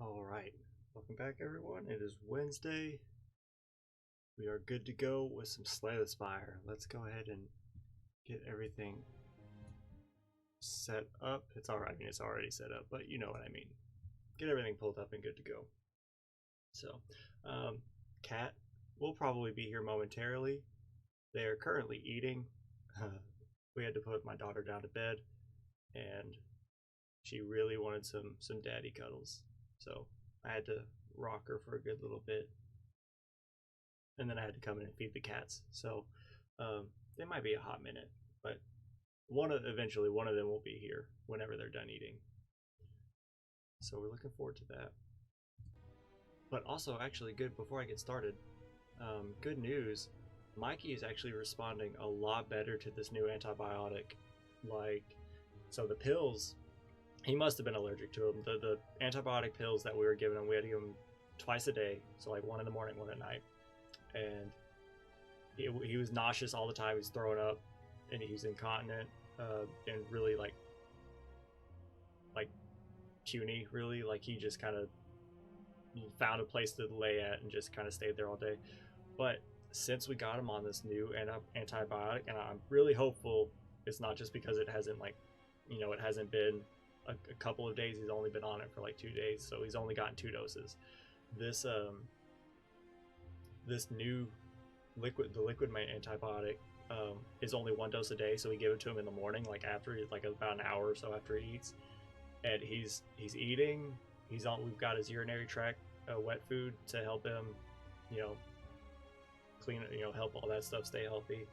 All right, welcome back, everyone. It is Wednesday. We are good to go with some Slay the Spire. Let's go ahead and get everything set up. It's all right. I mean, it's already set up, but you know what I mean. Get everything pulled up and good to go. So, Cat will probably be here momentarily. They are currently eating. We had to put my daughter down to bed, and she really wanted some daddy cuddles. So I had to rock her for a good little bit, and then I had to come in and feed the cats. So they might be a hot minute, but eventually one of them will be here whenever they're done eating. So we're looking forward to that. But also, actually, good before I get started, good news. Mikey is actually responding a lot better to this new antibiotic. So the pills, he must have been allergic to them. The antibiotic pills that we were giving him, we had to give him twice a day. So like one in the morning, one at night. And he was nauseous all the time. He's throwing up, and he's incontinent, and really like puny. Really, like he just kind of found a place to lay at and just kind of stayed there all day. But since we got him on this new antibiotic, and I'm really hopeful it's not just because it hasn't it hasn't been a couple of days. He's only been on it for like 2 days, so he's only gotten 2 doses. This new the liquid antibiotic is only 1 dose a day, so we give it to him in the morning, like about an hour or so after he eats, and he's eating. We've got his urinary tract wet food to help him, clean it, help all that stuff stay healthy,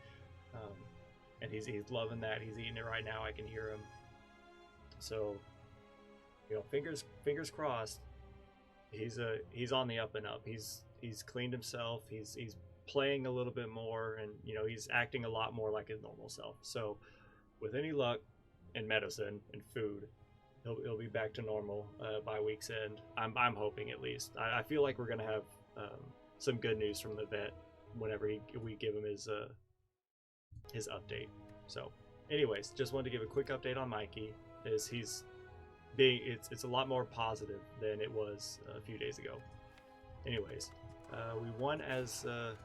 and he's loving that. He's eating it right now. I can hear him. So, fingers crossed. He's on the up and up. He's cleaned himself. He's playing a little bit more, and he's acting a lot more like his normal self. So, with any luck and medicine and food, he'll be back to normal by week's end. I'm hoping, at least. I feel like we're gonna have some good news from the vet whenever we give him his update. So, anyways, just wanted to give a quick update on Mikey. It's a lot more positive than it was a few days ago. Anyways, we won as the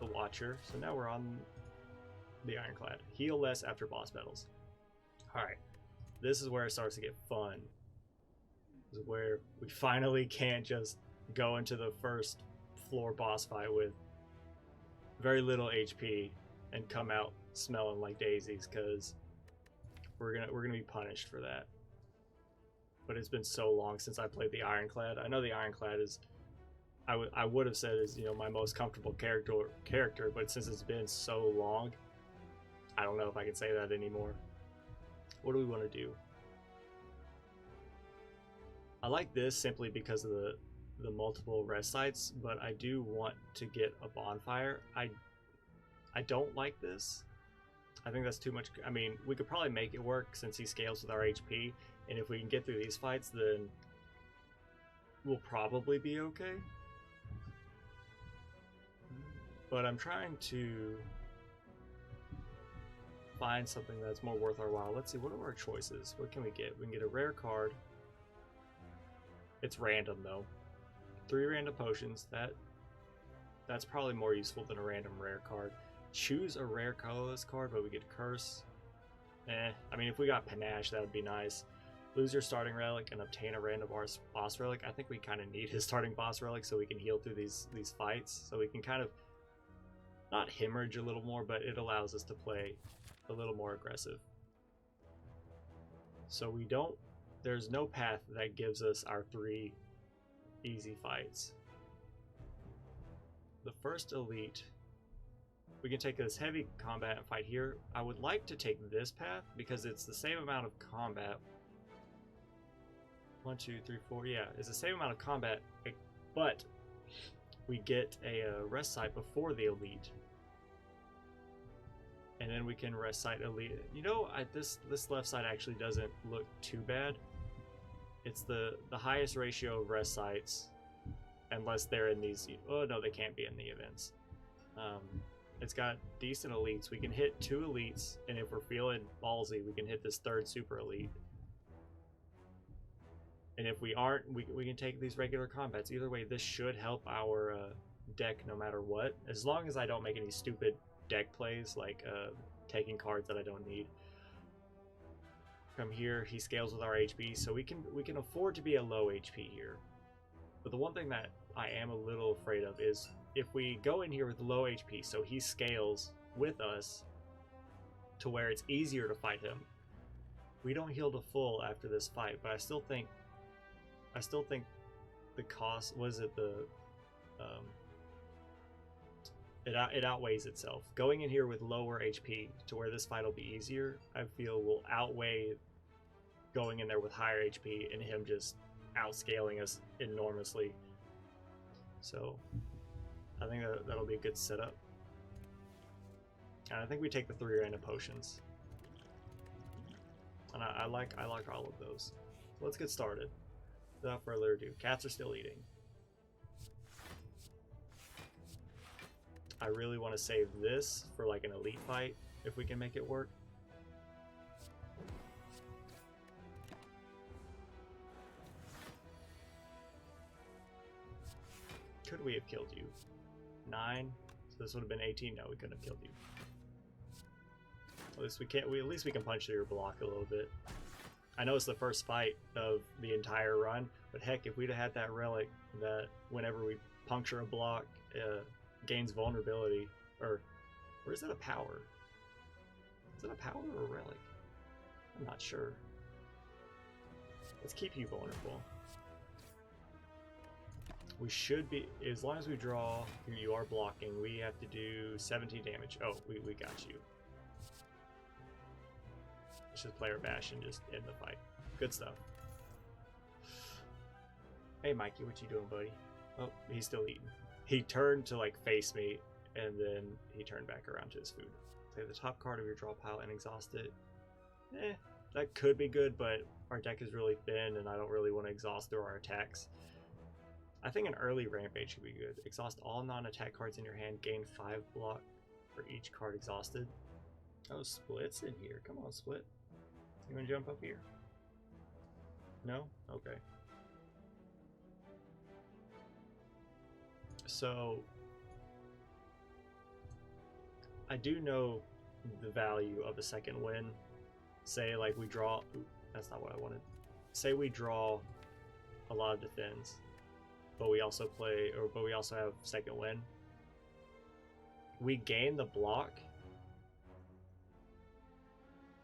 Watcher, so now we're on the Ironclad. Heal less after boss battles. Alright, this is where it starts to get fun. This is where we finally can't just go into the first floor boss fight with very little HP and come out smelling like daisies, because we're gonna be punished for that. But it's been so long since I played the Ironclad. I know the Ironclad is, I would have said is my most comfortable character, but since it's been so long, I don't know if I can say that anymore. What do we want to do? I like this simply because of the multiple rest sites, but I do want to get a bonfire. I don't like this. I think that's too much. I mean, we could probably make it work since he scales with our HP, and if we can get through these fights, then we'll probably be okay. But I'm trying to find something that's more worth our while. Let's see, what are our choices? What can we get? We can get a rare card. It's random though. 3 random potions. That's probably more useful than a random rare card. Choose a rare colorless card, but we get Curse. I mean, if we got Panache, that would be nice. Lose your starting relic and obtain a random boss relic. I think we kind of need his starting boss relic so we can heal through these fights. So we can kind of not hemorrhage a little more, but it allows us to play a little more aggressive. So there's no path that gives us our 3 easy fights. The first elite, we can take this heavy combat and fight here. I would like to take this path because it's the same amount of combat. 1, 2, 3, 4. Yeah, it's the same amount of combat, but we get a rest site before the elite, and then we can rest site elite. This left side actually doesn't look too bad. It's the highest ratio of rest sites, unless they're in these. Oh no, they can't be in the events. It's got decent elites. We can hit 2 elites, and if we're feeling ballsy, we can hit this 3rd super elite. And if we aren't, we can take these regular combats. Either way, this should help our deck no matter what. As long as I don't make any stupid deck plays like taking cards that I don't need. Come here, he scales with our HP, so we can afford to be a low HP here. But the one thing that I am a little afraid of is if we go in here with low HP, so he scales with us to where it's easier to fight him. We don't heal to full after this fight, but I still think the cost, was it the it outweighs itself. Going in here with lower HP to where this fight will be easier, I feel will outweigh going in there with higher HP and him just outscaling us enormously. So I think that'll be a good setup. And I think we take the 3 random potions. And I like all of those. So let's get started. Without further ado, cats are still eating. I really want to save this for like an elite fight, if we can make it work. Could we have killed you? 9? So this would have been 18? No, we couldn't have killed you. At least we can't. At least we can punch through your block a little bit. I know it's the first fight of the entire run, but heck, if we'd have had that relic that whenever we puncture a block, gains vulnerability, or is that a power? Is it a power or a relic? I'm not sure. Let's keep you vulnerable. We should be, as long as we draw, you are blocking, we have to do 17 damage. Oh, we got you. Let's just play our bash and just end the fight. Good stuff. Hey Mikey, what you doing, buddy? Oh, he's still eating. He turned to like face me, and then he turned back around to his food. Play the top card of your draw pile and exhaust it. That could be good, but our deck is really thin, and I don't really want to exhaust through our attacks. I think an early Rampage could be good. Exhaust all non-attack cards in your hand, gain 5 block for each card exhausted. Oh, Split's in here. Come on, Split. You want to jump up here? No? Okay. So, I do know the value of a second win. Say, like, we draw... Ooh, that's not what I wanted. Say we draw a lot of defense, but we also have second win. We gain the block,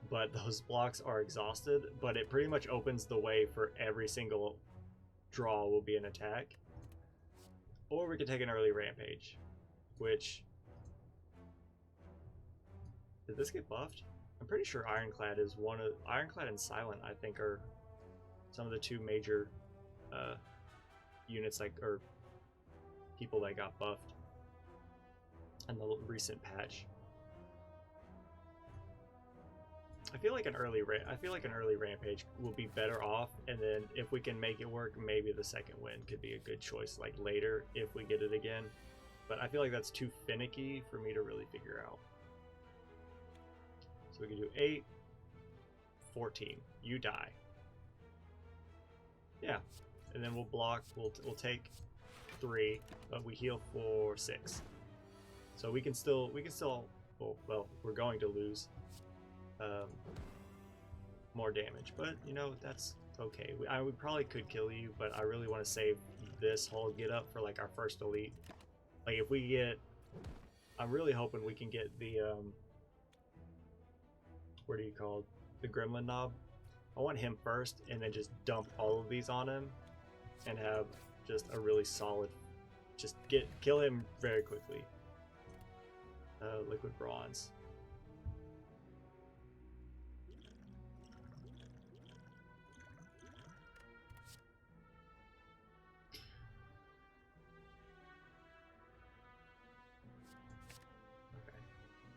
but those blocks are exhausted, but it pretty much opens the way for every single draw will be an attack. Or we could take an early Rampage, which... Did this get buffed? I'm pretty sure Ironclad is one of... Ironclad and Silent, I think, are some of the 2 major units, like, or people that got buffed in the recent patch. I feel like an early Rampage will be better off, and then if we can make it work, maybe the second win could be a good choice, like later if we get it again. But I feel like that's too finicky for me to really figure out. So we can do 8, 14. You die. Yeah, and then we'll block. We'll take 3, but we heal for 6. So we can still. Well, we're going to lose more damage, but you know, that's okay. We probably could kill you, but I really want to save this whole get up for like our first elite. Like if we get, I'm really hoping we can get the what do you call it? The Gremlin Knob. I want him first, and then just dump all of these on him, and have just a really solid, just kill him very quickly. Liquid Bronze.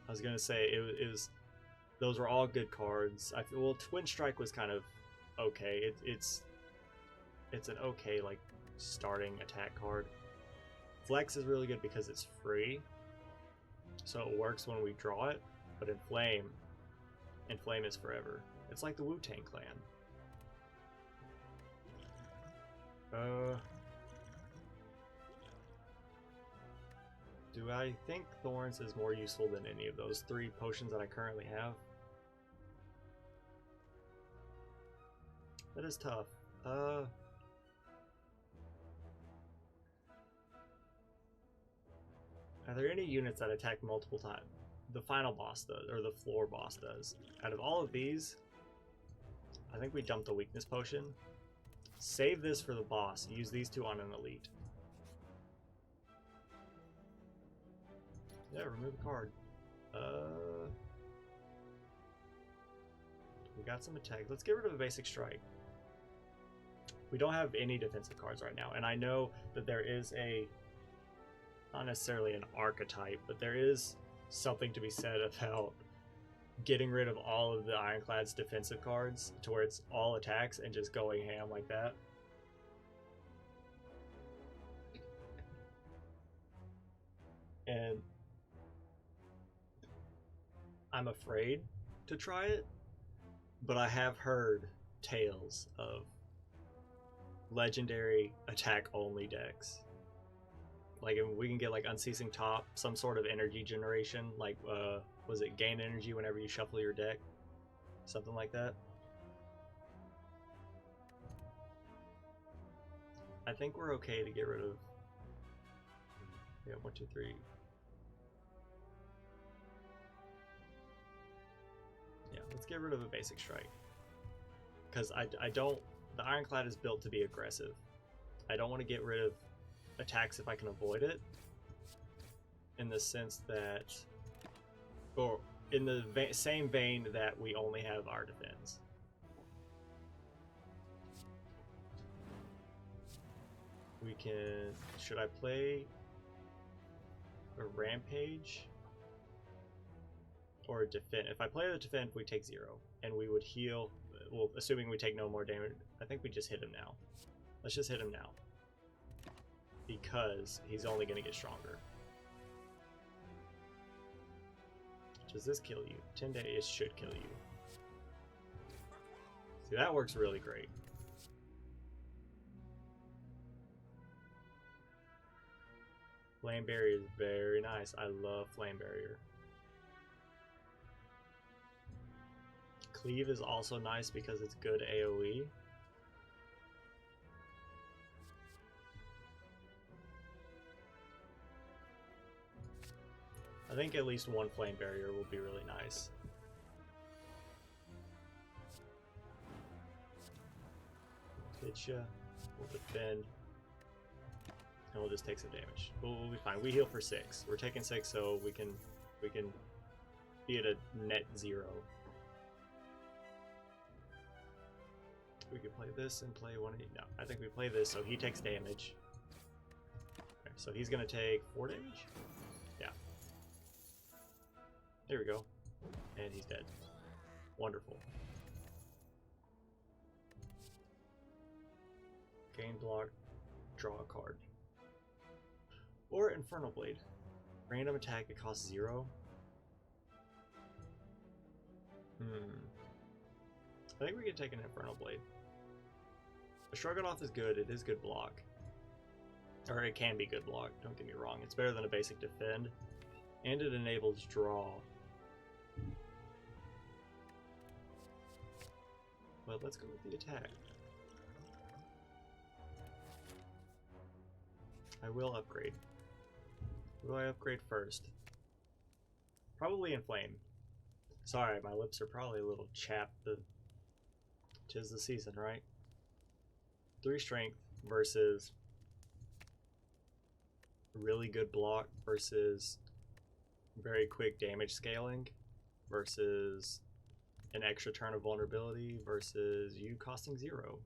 I was gonna say it was those were all good cards. I feel, well, Twin Strike was kind of okay. It's an okay like starting attack card. Flex is really good because it's free, so it works when we draw it. But Inflame is forever. It's like the Wu-Tang Clan. Do I think Thorns is more useful than any of those 3 potions that I currently have? That is tough. Are there any units that attack multiple times? The final boss does, or the floor boss does. Out of all of these, I think we dumped a weakness potion. Save this for the boss. Use these 2 on an elite. Yeah, remove the card. We got some attack. Let's get rid of a basic strike. We don't have any defensive cards right now, and I know that there is a, not necessarily an archetype, but there is something to be said about getting rid of all of the Ironclad's defensive cards to where it's all attacks and just going ham like that. And I'm afraid to try it, but I have heard tales of legendary attack only decks. Like if we can get like Unceasing Top, some sort of energy generation, like was it gain energy whenever you shuffle your deck? Something like that. I think we're okay to get rid of, yeah, 1, 2, 3. Yeah, let's get rid of a basic strike. Because I don't, the Ironclad is built to be aggressive. I don't want to get rid of attacks if I can avoid it. In the sense that, or in the same vein that we only have our defense. We can, should I play a Rampage or a Defend? If I play the Defend, we take 0, and we would heal, well, assuming we take no more damage. I think we just hit him now. Let's just hit him now, because he's only going to get stronger. Does this kill you? 10 days should kill you. See, that works really great. Flame Barrier is very nice. I love Flame Barrier. Cleave is also nice because it's good AoE. I think at least 1 Flame Barrier will be really nice. Hit ya. We'll defend. And we'll just take some damage. We'll be fine. We heal for 6. We're taking 6, so we can be at a net 0. We could play this and play 1 of these. No, I think we play this, so he takes damage. Okay, so he's gonna take 4 damage? Yeah. There we go. And he's dead. Wonderful. Gain block, draw a card. Or Infernal Blade. Random attack, it costs 0. I think we can take an Infernal Blade. A Stroganoff is good, it is good block. Or it can be good block, don't get me wrong. It's better than a basic defend. And it enables draw. But let's go with the attack. I will upgrade. What do I upgrade first? Probably Inflame. Sorry, my lips are probably a little chapped. 'Tis the season, right? 3 strength versus really good block versus very quick damage scaling versus an extra turn of vulnerability versus you costing 0.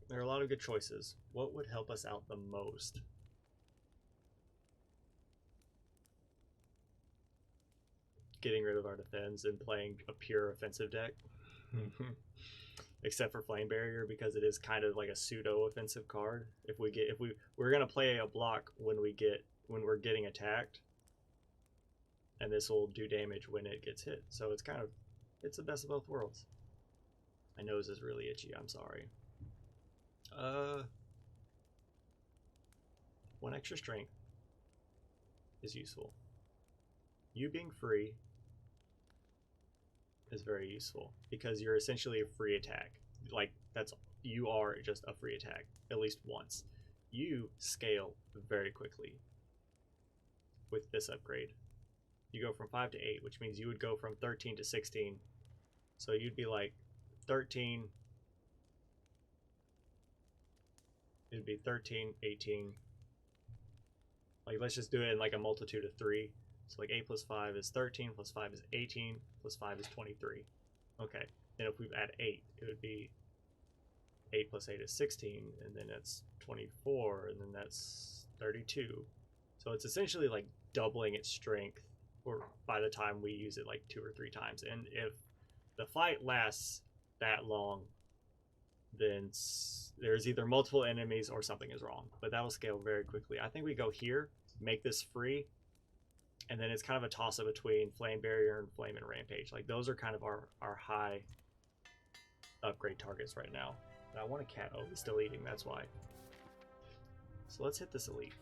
There are a lot of good choices. What would help us out the most? Getting rid of our defense and playing a pure offensive deck. Except for Flame Barrier, because it is kind of like a pseudo offensive card. We're gonna play a block when we're getting attacked, and this will do damage when it gets hit. So it's the best of both worlds. My nose is really itchy, I'm sorry. One extra strength is useful. You being free is very useful because you're essentially a free attack. Like, you are just a free attack at least once. You scale very quickly with this upgrade. You go from 5 to 8, which means you would go from 13 to 16. So you'd be like 13. It'd be 13, 18. Like, let's just do it in like a multitude of 3. So like 8 plus 5 is 13, plus 5 is 18, plus 5 is 23. Okay, then if we add 8, it would be 8 plus 8 is 16, and then that's 24, and then that's 32. So it's essentially like doubling its strength or by the time we use it like 2 or 3 times. And if the fight lasts that long, then there's either multiple enemies or something is wrong. But that'll scale very quickly. I think we go here, make this free, and then it's kind of a toss-up between Flame Barrier and Flame and Rampage. Like, those are kind of our high upgrade targets right now. And I want a cat. Oh, he's still eating, that's why. So let's hit this elite.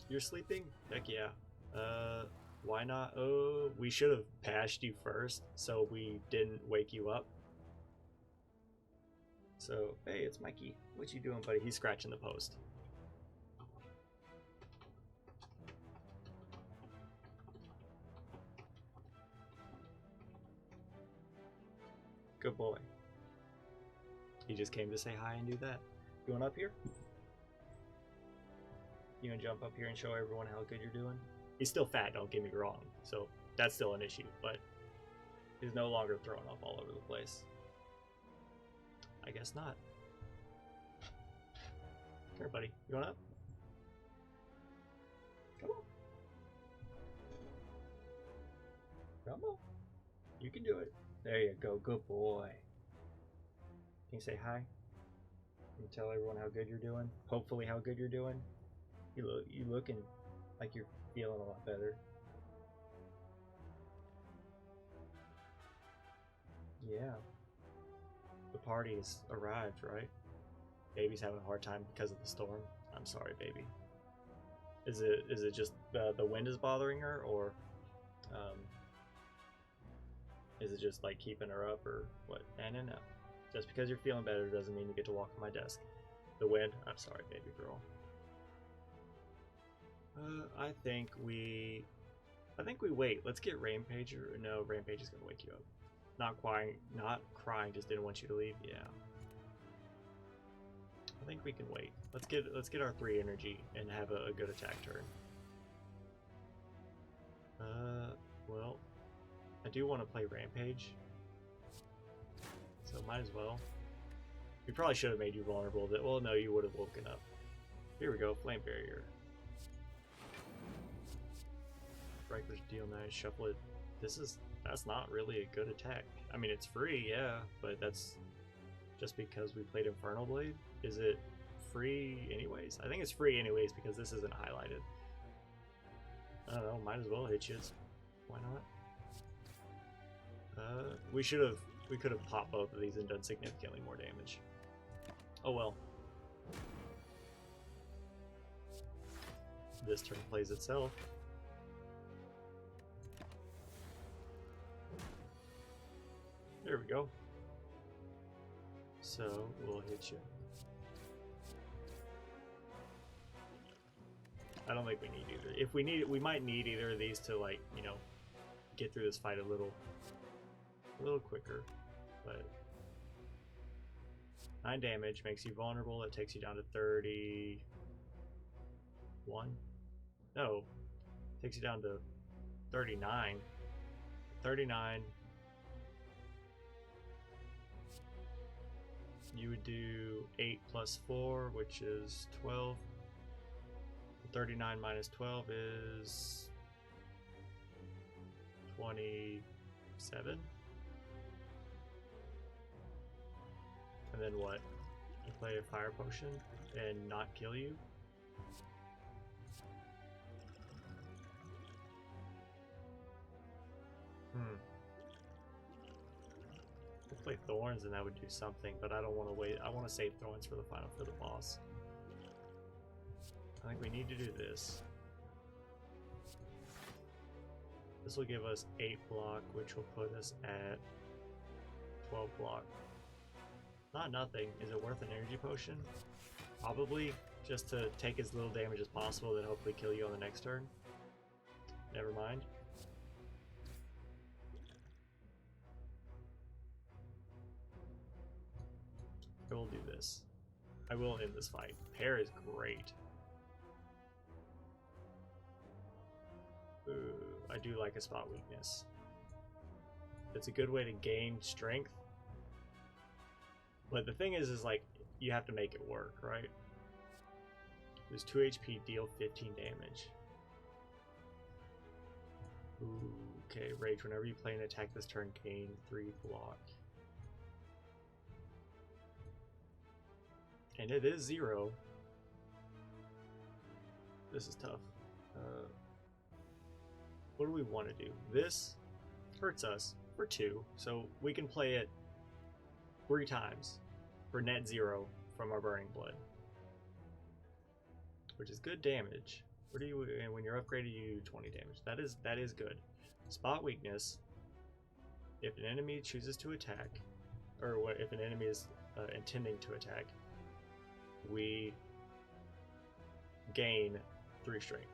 You're sleeping? Heck yeah. Why not? Oh, we should have patched you first so we didn't wake you up. So, hey, it's Mikey. What you doing, buddy? He's scratching the post. Good boy. He just came to say hi and do that. You want up here? You want to jump up here and show everyone how good you're doing? He's still fat, don't get me wrong, so that's still an issue, but he's no longer thrown up all over the place. I guess not. Here, buddy. You want up? Come on. Come on. You can do it. There you go. Good boy. Can you say hi? Can you tell everyone how good you're doing? Hopefully how good you're doing. You looking like you're feeling a lot better. Yeah. The party has arrived, right? Baby's having a hard time because of the storm. I'm sorry, baby. Is it just the wind is bothering her, or is it just like keeping her up, or what? No. Just because you're feeling better doesn't mean you get to walk on my desk. The wind? I'm sorry, baby girl. I think we wait. Let's get Rampage. No, Rampage is gonna wake you up. Not crying. Just didn't want you to leave. Yeah. I think we can wait. Let's get our 3 energy and have a good attack turn. Well, I do want to play Rampage, so might as well. We probably should have made you vulnerable. Well, no, you would have woken up. Here we go, Flame Barrier. Breakers deal 9, shuffle it. That's not really a good attack. I mean, it's free, yeah, but that's just because we played Infernal Blade. Is it free anyways? I think it's free anyways because this isn't highlighted. I don't know, might as well hit you. Why not? We could have popped both of these and done significantly more damage. Oh well. This turn plays itself. There we go. So we'll hit you. I don't think we need either. If we need it, we might need either of these to, like, you know, get through this fight a little quicker. But 9 damage makes you vulnerable. It takes you down to 31. No, takes you down to 39. 39. You would do 8 plus 4, which is 12. 39 minus 12 is 27. And then what? You play a fire potion and not kill you? We'll play Thorns and that would do something, but I don't want to wait. I want to save Thorns for the boss. I think we need to do this. This will give us 8 block, which will put us at 12 block. Not nothing. Is it worth an energy potion? Probably, just to take as little damage as possible, then hopefully kill you on the next turn. Never mind. I will do this. I will end this fight. Pair is great. Ooh, I do like a spot weakness. It's a good way to gain strength. But the thing is like, you have to make it work, right? Lose 2 HP, deal 15 damage. Ooh, okay, Rage. Whenever you play an attack this turn, gain 3 block. And it is 0. This is tough. What do we want to do? This hurts us for 2, so we can play it 3 times for net 0 from our Burning Blood, which is good damage. What do you? And when you're upgraded, you do 20 damage. That is good. Spot weakness. If an enemy chooses to attack, or if an enemy is intending to attack, we gain 3 strength,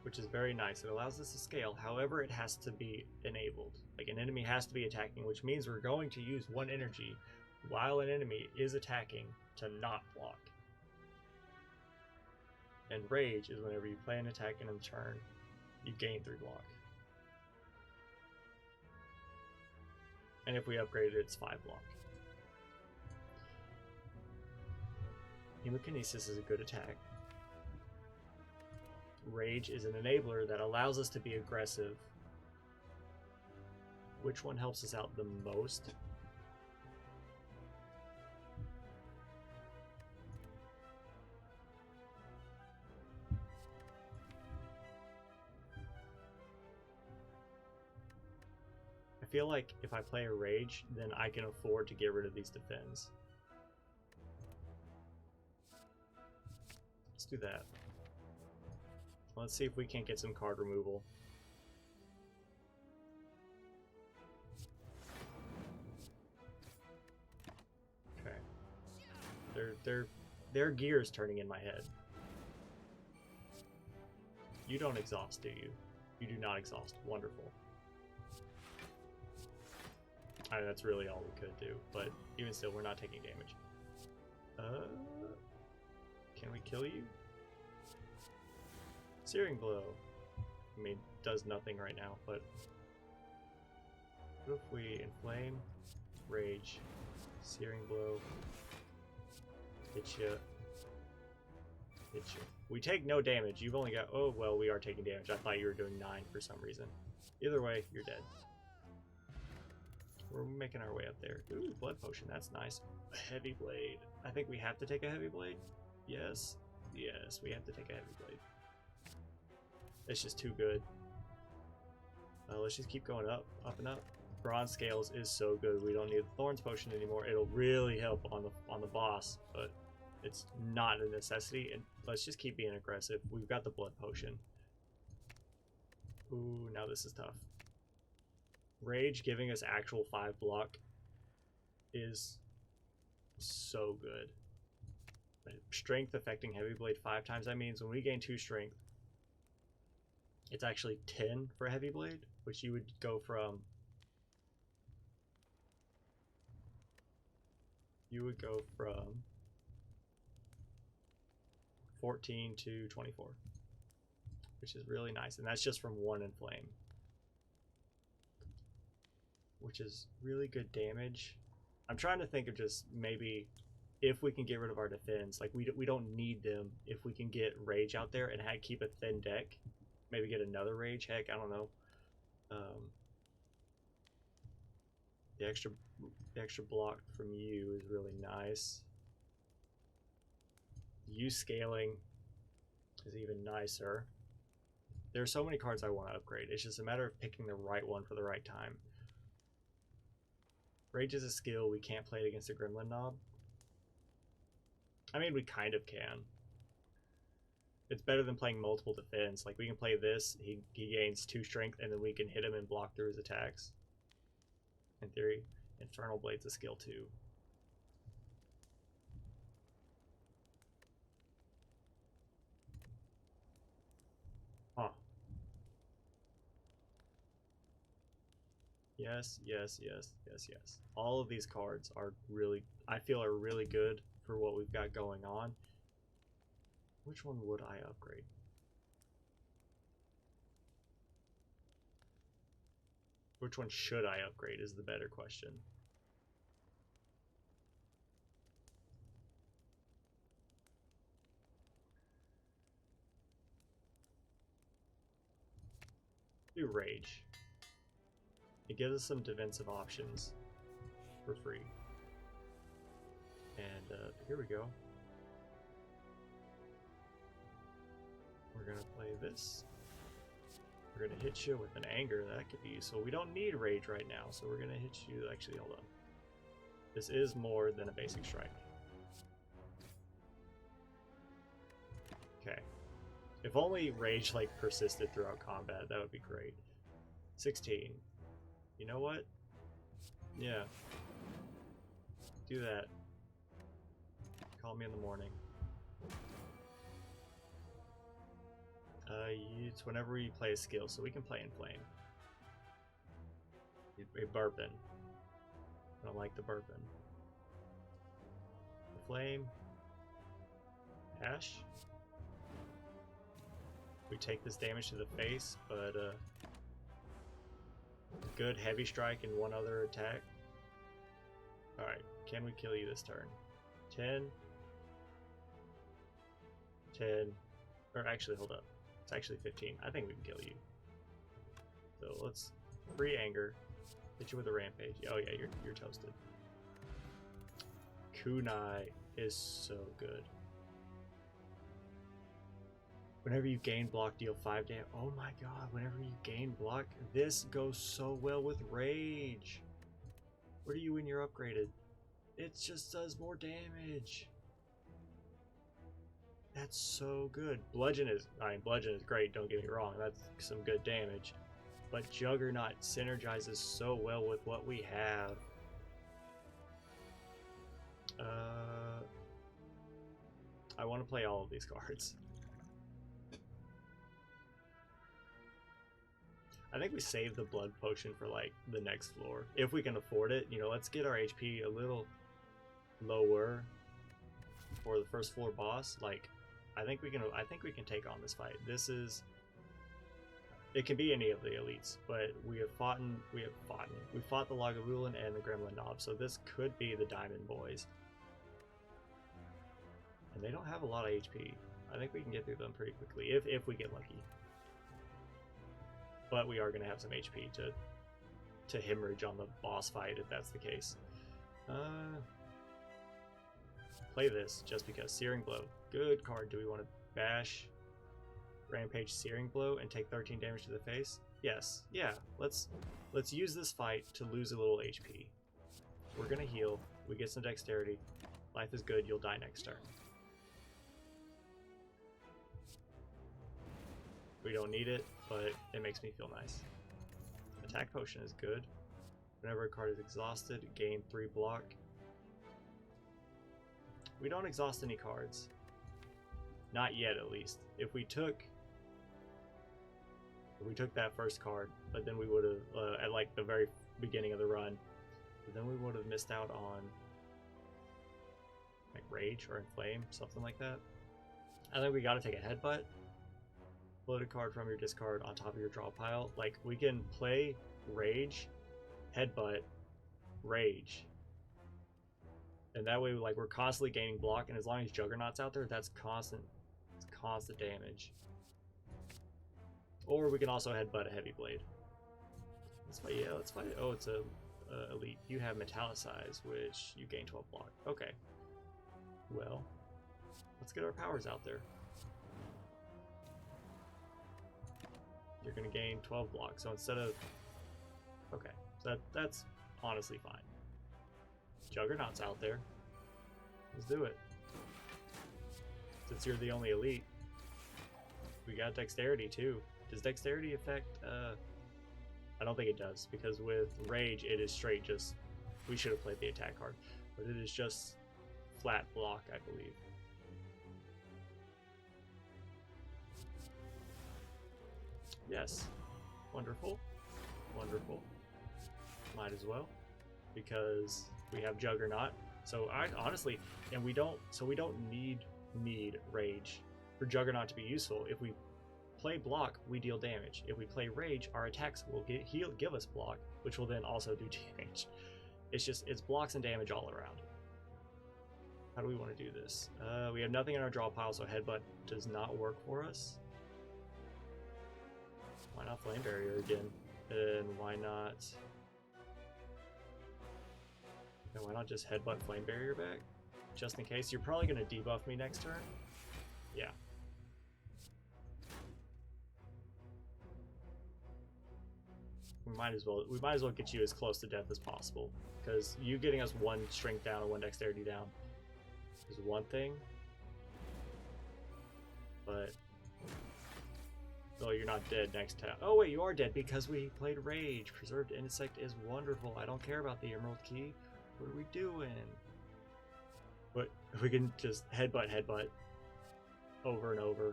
which is very nice. It allows us to scale. However, it has to be enabled. Like, an enemy has to be attacking, which means we're going to use 1 energy while an enemy is attacking to not block. And Rage is whenever you play an attack and in turn, you gain 3 block. And if we upgrade it, it's 5 block. Hemokinesis is a good attack. Rage is an enabler that allows us to be aggressive. Which one helps us out the most? I feel like if I play a Rage, then I can afford to get rid of these defends. Let's do that. Let's see if we can't get some card removal. Okay. Their gears turning in my head. You don't exhaust, do you? You do not exhaust. Wonderful. I mean, that's really all we could do, but even still, we're not taking damage. Can we kill you? Searing Blow. I mean, does nothing right now, but what if we Inflame, Rage, Searing Blow, hit you, hit you. We take no damage. You've only got, oh, well, we are taking damage. I thought you were doing 9 for some reason. Either way, you're dead. We're making our way up there. Ooh, Blood Potion, that's nice. A Heavy Blade. I think we have to take a Heavy Blade. Yes. Yes, we have to take a Heavy Blade. It's just too good. Let's just keep going up, up and up. Bronze Scales is so good. We don't need the Thorns Potion anymore. It'll really help on the boss, but it's not a necessity. And let's just keep being aggressive. We've got the Blood Potion. Ooh, now this is tough. Rage giving us actual 5 block is so good. Strength affecting Heavy Blade 5 times. That means when we gain 2 strength, it's actually 10 for Heavy Blade, which you would go from 14 to 24, which is really nice. And that's just from 1 Inflame, which is really good damage. I'm trying to think of just maybe if we can get rid of our defense. Like, we don't need them. If we can get Rage out there and keep a thin deck, maybe get another Rage. Heck, I don't know. The extra block from you is really nice. You scaling is even nicer. There are so many cards I want to upgrade. It's just a matter of picking the right one for the right time. Rage is a skill, we can't play it against a Gremlin Knob. I mean, we kind of can. It's better than playing multiple defense. Like, we can play this, he gains 2 strength, and then we can hit him and block through his attacks. In theory, Infernal Blade's a skill too. Huh. Yes, yes, yes, yes, yes. All of these cards are really, I feel, are really good for what we've got going on. Which one would I upgrade? Which one should I upgrade is the better question. Do Rage. It gives us some defensive options for free. And here we go. We're gonna play this. We're gonna hit you with an anger. That could be useful. We don't need rage right now, so we're gonna hit you. Actually, hold on. This is more than a basic strike. Okay. If only rage like persisted throughout combat, that would be great. 16. You know what? Yeah. Do that. Call me in the morning. It's whenever we play a skill, so we can play Inflame. A Burpin. I don't like the Burpin. Flame. Ash. We take this damage to the face, but good heavy strike and one other attack. Alright, can we kill you this turn? 10. 10. Or actually, hold up. It's actually 15. I think we can kill you. So let's free anger. Hit you with a rampage. Oh yeah, you're toasted. Kunai is so good. Whenever you gain block, deal 5 damage. Oh my god, whenever you gain block, this goes so well with rage. What are you when you're upgraded? It just does more damage. That's so good. Bludgeon is great, don't get me wrong. That's some good damage. But Juggernaut synergizes so well with what we have. I want to play all of these cards. I think we save the blood potion for like the next floor if we can afford it. You know, let's get our HP a little lower for the first floor boss. Like, I think we can take on this fight. It can be any of the elites, but we fought the Lagavulin and the Gremlin Knob, so this could be the Diamond Boys. And they don't have a lot of HP. I think we can get through them pretty quickly if we get lucky. But we are going to have some HP to hemorrhage on the boss fight if that's the case. Play this just because. Searing Blow. Good card. Do we want to bash Rampage Searing Blow and take 13 damage to the face? Yes. Yeah. Let's use this fight to lose a little HP. We're going to heal. We get some dexterity. Life is good. You'll die next turn. We don't need it, but it makes me feel nice. Attack Potion is good. Whenever a card is exhausted, gain 3 block. We don't exhaust any cards. Not yet, at least. If we took that first card, but then we would have, at like the very beginning of the run, then we would have missed out on like Rage or Inflame, something like that. I think we gotta take a Headbutt. Load a card from your discard on top of your draw pile. Like, we can play Rage, Headbutt, Rage. And that way, like, we're constantly gaining block, and as long as Juggernaut's out there, that's constant damage. Or we can also Headbutt a Heavy Blade. Let's fight, yeah, let's fight it. Oh, it's a elite. You have Metallicize, which you gain 12 block. Okay. Well, let's get our powers out there. You're going to gain 12 blocks. So instead of... Okay, so that's honestly fine. Juggernaut's out there. Let's do it. Since you're the only elite. We got dexterity too. Does dexterity affect I don't think it does, because with rage it is straight just, we should have played the attack card, but it is just flat block, I believe. Yes. Wonderful. Wonderful. Might as well, because we have Juggernaut. So I honestly, and we don't need rage for Juggernaut to be useful. If we play block, we deal damage. If we play rage, our attacks will give us block, which will then also do damage. It's blocks and damage all around. How do we want to do this? We have nothing in our draw pile, so Headbutt does not work for us. Why not Flame Barrier again? And why not just Headbutt Flame Barrier back? Just in case. You're probably going to debuff me next turn. Yeah. We might as well get you as close to death as possible, because you getting us one strength down and one dexterity down is one thing, but oh, you're not dead next time. Oh wait, you are dead because we played rage. Preserved insect is wonderful. I don't care about the emerald key. What are we doing? But we can just headbutt over and over.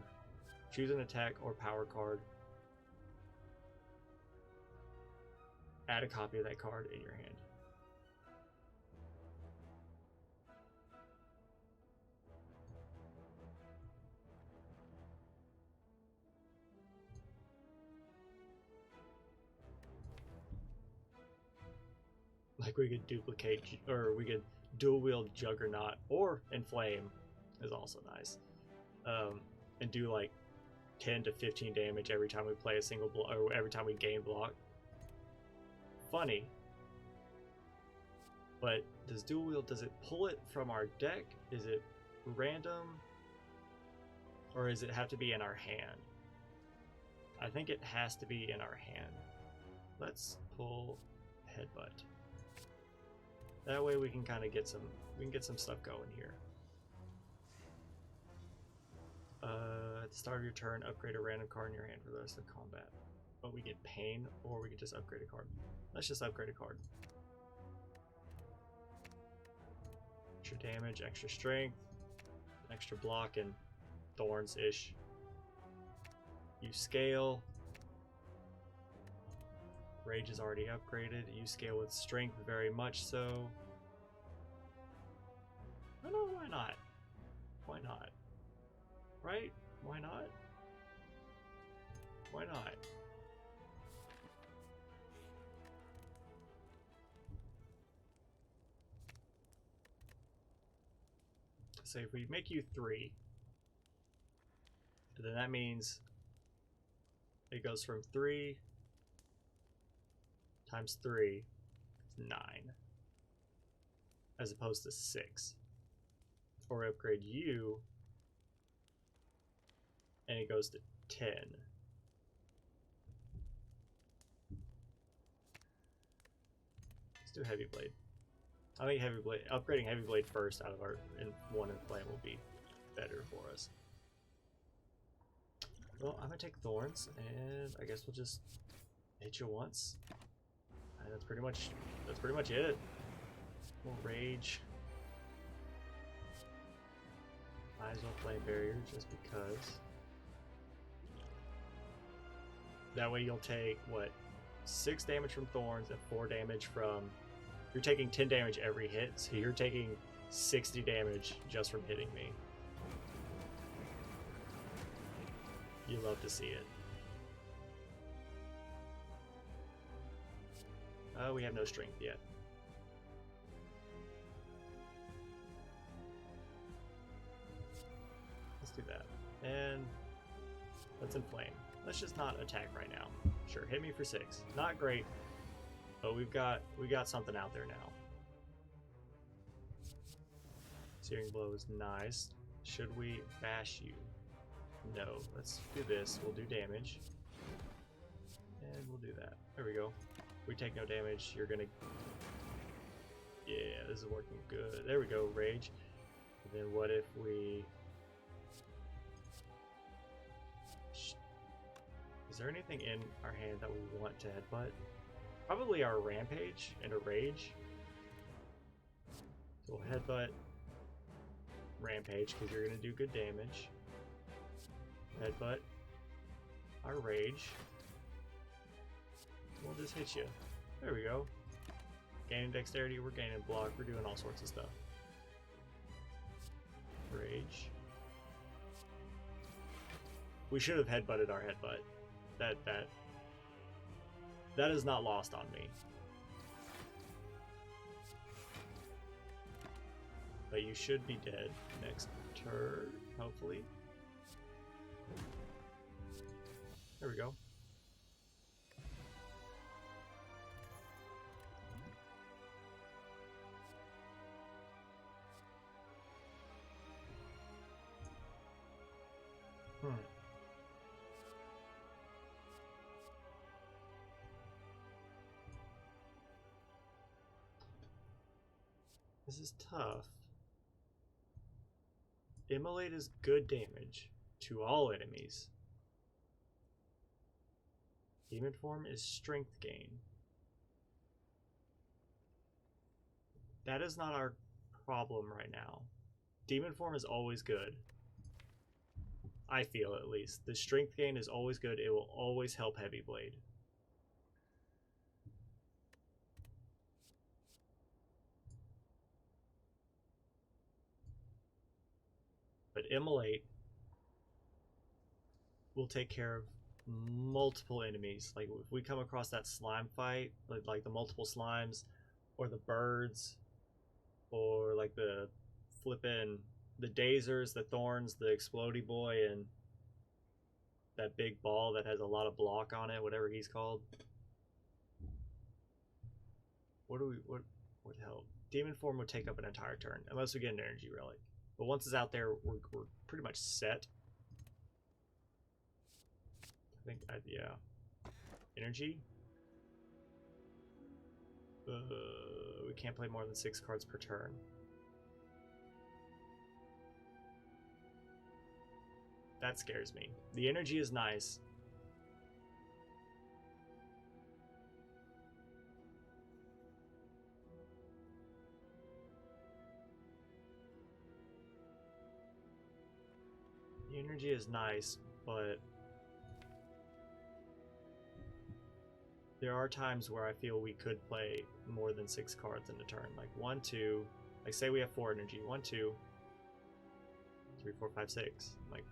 Choose an attack or power card. Add a copy of that card in your hand. Like we could duplicate, or we could dual wield Juggernaut, or Inflame is also nice. And do like 10 to 15 damage every time we play a single block, or every time we gain block. Funny, but does dual wield, does it pull it from our deck? Is it random, or does it have to be in our hand? I think it has to be in our hand. Let's pull Headbutt. That way we can kind of get some stuff going here. At the start of your turn, upgrade a random card in your hand for the rest of combat. But we get Pain, or we could just upgrade a card. Let's just upgrade a card. Extra damage, extra strength, extra block, and thorns-ish. You scale. Rage is already upgraded. You scale with strength, very much so. I don't know, why not? Why not? Right? Why not? Why not? So if we make you 3, then that means it goes from 3 times 3 is 9, as opposed to 6. Or upgrade you, and it goes to 10. Let's do Heavy Blade. I think Heavy Blade, upgrading Heavy Blade first out of our one Inflame will be better for us. Well, I'm gonna take Thorns, and I guess we'll just hit you once. And that's pretty much it. We'll Rage. Might as well Flame Barrier just because. That way you'll take, what, 6 damage from Thorns and 4 damage from... You're taking 10 damage every hit, so you're taking 60 damage just from hitting me. You love to see it. We have no strength yet. Let's do that. And let's Inflame. Let's just not attack right now. Sure, hit me for 6. Not great, but we got something out there now. Searing Blow is nice. Should we bash you? No. Let's do this. We'll do damage. And we'll do that. There we go. We take no damage. You're gonna... Yeah, this is working good. There we go, rage. And then what if we... Is there anything in our hand that we want to headbutt? Probably our rampage and a rage. So we'll headbutt rampage because you're going to do good damage. Headbutt our rage. We'll just hit you. There we go. Gaining dexterity, we're gaining block, we're doing all sorts of stuff. Rage. We should have headbutted our headbutt. That is not lost on me. But you should be dead next turn, hopefully. There we go. This is tough. Immolate is good damage to all enemies. Demon form is strength gain. That is not our problem right now. Demon form is always good. I feel, at least. The strength gain is always good. It will always help Heavy Blade. But Immolate will take care of multiple enemies. Like if we come across that slime fight, like the multiple slimes, or the birds, or like the flippin' the dazers, the thorns, the explodey boy, and that big ball that has a lot of block on it, whatever he's called. What help? Demon form would take up an entire turn, unless we get an energy relic. But once it's out there, we're pretty much set. I think, yeah. Energy. We can't play more than 6 cards per turn. That scares me. The energy is nice. The energy is nice, but there are times where I feel we could play more than 6 cards in a turn. Like 1, 2, like say we have 4 energy. 1, 2, 3, 4, 5, 6. Like,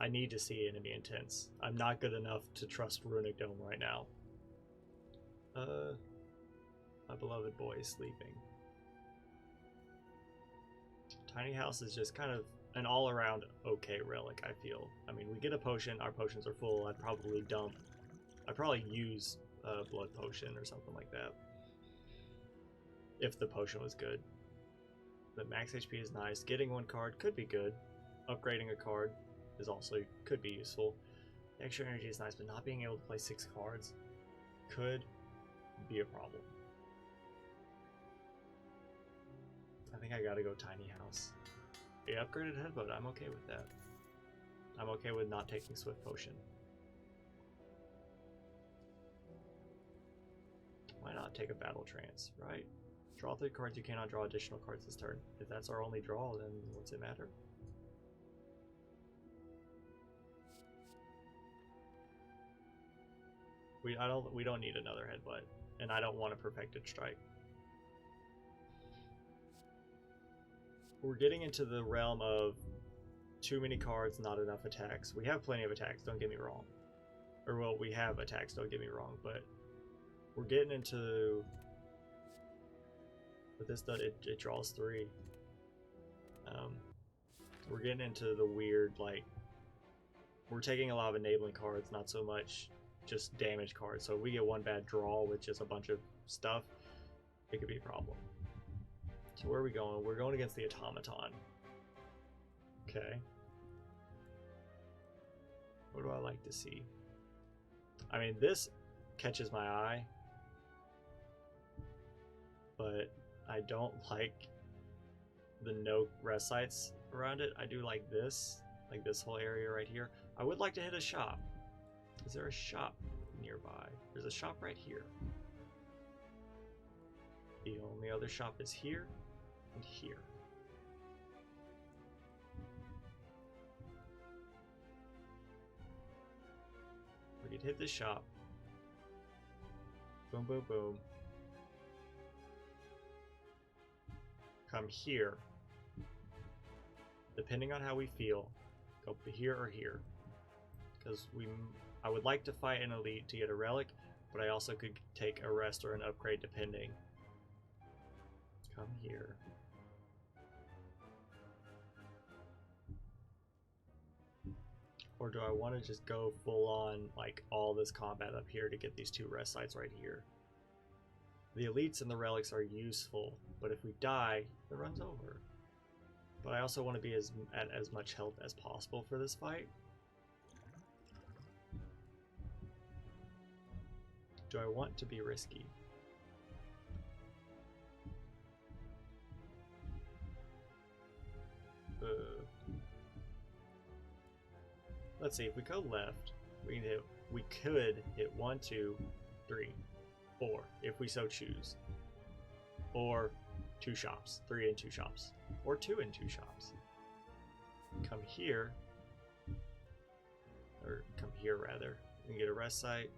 I need to see enemy intense. I'm not good enough to trust Runic Dome right now. My beloved boy is sleeping. Tiny House is just kind of an all-around okay relic, I feel. I mean, we get a potion, our potions are full, I'd probably use a blood potion or something like that. If the potion was good. The max HP is nice. Getting 1 card could be good. Upgrading a card is also could be useful. The extra energy is nice, but not being able to play 6 cards could be a problem. I think I gotta go Tiny House. The upgraded headbutt, I'm okay with that. I'm okay with not taking Swift Potion. Why not take a Battle Trance, right? Draw 3 cards, you cannot draw additional cards this turn. If that's our only draw, then what's it matter? We don't need another headbutt, and I don't want a perfected strike. We're getting into the realm of too many cards, not enough attacks. We have plenty of attacks, don't get me wrong. Or well, we have attacks, don't get me wrong, but we're getting into... But this does, it draws 3. We're getting into the weird, like... We're taking a lot of enabling cards, not so much just damage cards. So if we get 1 bad draw with just a bunch of stuff, it could be a problem. So where are we going? We're going against the Automaton. Okay. What do I like to see? I mean, this catches my eye, but I don't like the no rest sites around it. I do like this whole area right here. I would like to hit a shop. Is there a shop nearby? There's a shop right here. The only other shop is here and here. We could hit the shop. Boom, boom, boom. Come here. Depending on how we feel, go here or here. Because I would like to fight an elite to get a relic, but I also could take a rest or an upgrade depending. Come here. Or do I want to just go full on, like, all this combat up here to get these 2 rest sites right here? The elites and the relics are useful, but if we die, it runs over. But I also want to be at as much health as possible for this fight. Do I want to be risky? Let's see, if we go left, we could hit 1, 2, 3, 4, if we so choose. Or 2 shops, 3 and 2 shops. Or 2 and 2 shops. Come here, or come here rather, and get a rest site,